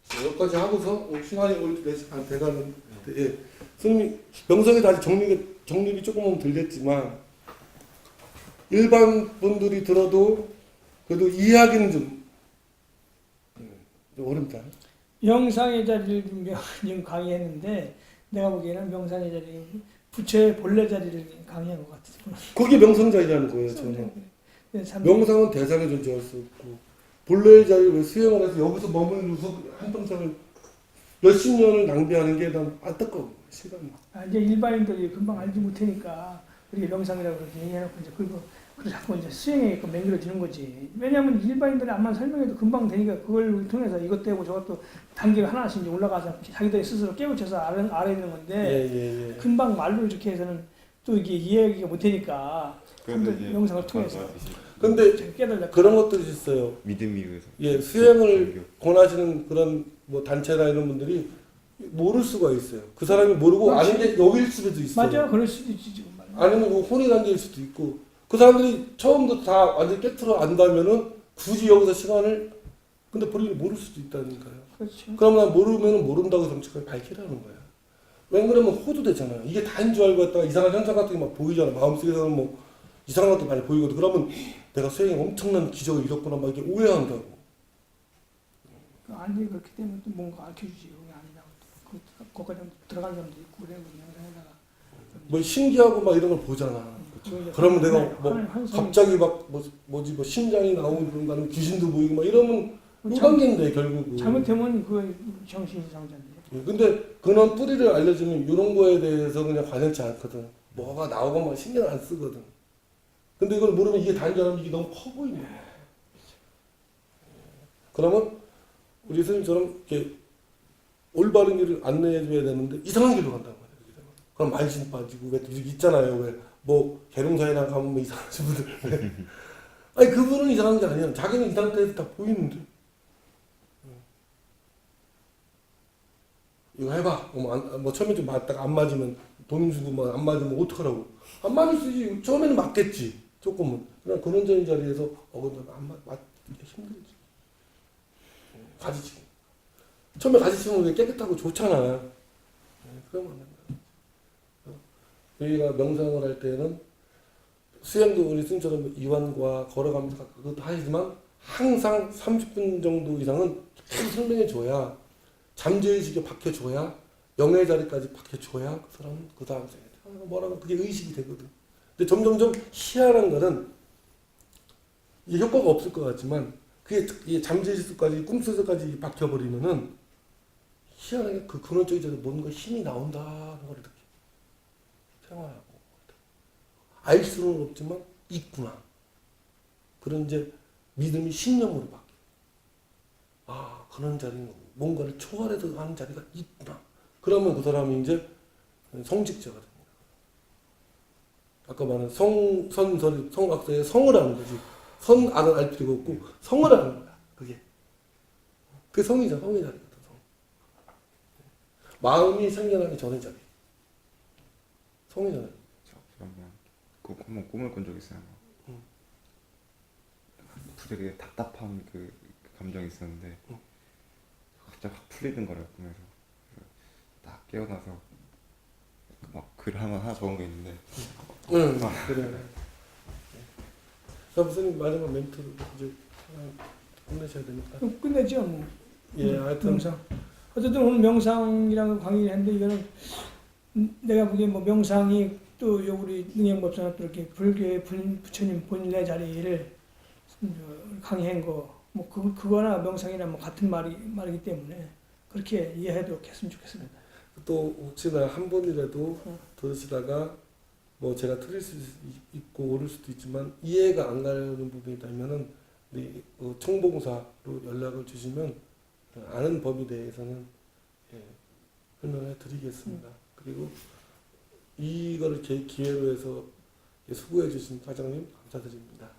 Speaker 1: 없어. 여기까지 하고서 시간이 오늘 4시간 돼가는 예. 선생님이 명성에도 아직 정립이 조금은 들렸지만 일반 분들이 들어도 그래도 이해하기는 좀 어렵다.
Speaker 2: 명상의 자리를 지금 강의했는데 내가 보기에는 명상의 자리 부처의 본래 자리를 강의한 것 같아요.
Speaker 1: 그게 명상자리라는 거예요. 저는
Speaker 2: 네, 참
Speaker 1: 명상은 대상에 존재할 수 없고 본래의 자리를 왜 수행을 해서 여기서 머물러서 한평생을 몇십 년을 낭비하는 게 난 안타까워. 시간.
Speaker 2: 이제 일반인들이 금방 알지 못하니까 우리 명상이라고 그렇게 얘기해놓고 이제 그리고 자꾸 이제 수행에 맹글어지는 거지. 왜냐하면 일반인들이 암만 설명해도 금방 되니까 그걸 통해서 이것 되고 저것도 단계가 하나씩 이제 올라가서 자기들이 스스로 깨우쳐서 알아야 되는 건데
Speaker 1: 예.
Speaker 2: 금방 말로 이렇게 해서는 또 이게 이해하기가 못하니까
Speaker 3: 그래서 이제
Speaker 2: 영상을 통해서
Speaker 1: 근데
Speaker 2: 깨달라.
Speaker 1: 그런 것들이 있어요.
Speaker 3: 믿음이 위해서
Speaker 1: 예, 수행을 권하시는 그런 뭐 단체나 이런 분들이 모를 수가 있어요. 그 사람이 모르고
Speaker 2: 그렇지.
Speaker 1: 아는 게 여기일 수도 있어요.
Speaker 2: 맞아, 그럴 수도 있지 지금.
Speaker 1: 아니면 뭐 혼의 단계일 수도 있고 그 사람들이 처음부터 다 완전 깨트려 안다면은 굳이 여기서 시간을 근데 본인이 모를 수도 있다니까요.
Speaker 2: 그렇죠.
Speaker 1: 그러면 난 모르면 모른다고 정직하게 밝히라는 거야. 왜 그러면 호도되잖아요. 이게 다인 줄 알고 했다가 이상한 현상 같은 게 막 보이잖아. 마음속에서는 뭐 이상한 것도 많이 보이거든. 그러면 내가 수행에 엄청난 기적을 이뤘구나 막 이렇게 오해한다고.
Speaker 2: 아니 그렇기 때문에 또 뭔가 알려주지 그게 아니라고. 거기까지 들어간 사람도 있고 그래 영상에다가.
Speaker 1: 뭐 신기하고 막 이런 걸 보잖아. 그러면 내가 뭐 갑자기 막 뭐지 뭐 심장이 나오고 그런가는 귀신도 보이고 막 이러면 무관계인데 결국은.
Speaker 2: 잘못하면 그 정신 이상자인데.
Speaker 1: 예, 근데 그런 뿌리를 알려주면 이런 거에 대해서 그냥 관여치 않거든. 뭐가 나오고 막 신경 안 쓰거든. 근데 이걸 모르면 이게 다인 줄 알면 이게 너무 커 보이는 거야. 그러면 우리 선생님처럼 이렇게 올바른 길을 안내해 줘야 되는데 이상한 길로 간단 말이에요. 그럼 만신 빠지고 왜 있잖아요. 왜 뭐 계룡사이나 가면 뭐 이상하신 분들. 아니 그분은 이상한 게 아니야. 자기는 이 상태에서 다 보이는데. 이거 해봐. 뭐 처음에 좀 맞다가 안 맞으면 돈 주고 막 안 맞으면 어떡하라고. 안 맞을 수 있지. 처음에는 맞겠지. 조금은. 그냥 근원적인 자리에서 맞기 힘들지. 가지치기. 처음에 가지치면 왜 깨끗하고 좋잖아. 그러면 안 된다. 저희가 명상을 할 때는 수행도 우리 스님처럼 이완과 걸어가면서 그것도 하시지만 항상 30분 정도 이상은 계속 설명해 줘야 잠재의식에 박혀줘야 영의 자리까지 박혀줘야 그 사람은 그 다음 생에 뭐라고 그게 의식이 되거든. 근데 점점점 희한한 거는 이게 효과가 없을 것 같지만 그게 잠재의식까지 꿈속에까지 박혀버리면은 희한하게 그 근원적인 자리에 뭔가 힘이 나온다는 걸 느껴. 생활하고 알 수는 없지만 있구나. 그런 이제 믿음이 신념으로 바뀌어. 아 그런 자리는 뭔가를 초월해서 하는 자리가 있구나. 그러면 그 사람이 이제 성직자가 됩니다. 아까 말한 성악서의 성을 아는 거지. 선안을 알 필요가 없고 성을 아는 거야. 그게 성이잖아. 성의 자리거든. 성. 마음이 생겨나기 전의 자리. 성이잖아요.
Speaker 3: 그러면 한번 꿈을 꾼 적 있어요. 되게 답답한 그 감정이 있었는데 갑자기 확 풀리는 거예요 꿈에서. 딱 깨어나서 막 글 하나 적은 게 있는데.
Speaker 1: 그래. 자, 무슨 마지막 멘트를 이제 끝내셔야 되니까.
Speaker 2: 그럼 끝내죠 뭐.
Speaker 1: 예, 하여튼
Speaker 2: 명상. 어쨌든 오늘 명상이라는 강의를 했는데 이거는 내가 보기엔 뭐 명상이 또 우리 능행법사나 또 이렇게 불교의 부처님 본래 자리를 강의한 거 뭐 그거나 명상이나 뭐 같은 말이기 때문에 그렇게 이해해도 했으면 좋겠습니다.
Speaker 1: 또 혹시나 한 번이라도 들으시다가 뭐 제가 틀릴 수 있고 옳을 수도 있지만 이해가 안 가는 부분이 있다면은 우리 청봉사로 연락을 주시면 아는 범위 내에서는 예, 설명해 드리겠습니다. 그리고 이거를 기회로 해서 수고해 주신 과장님 감사드립니다.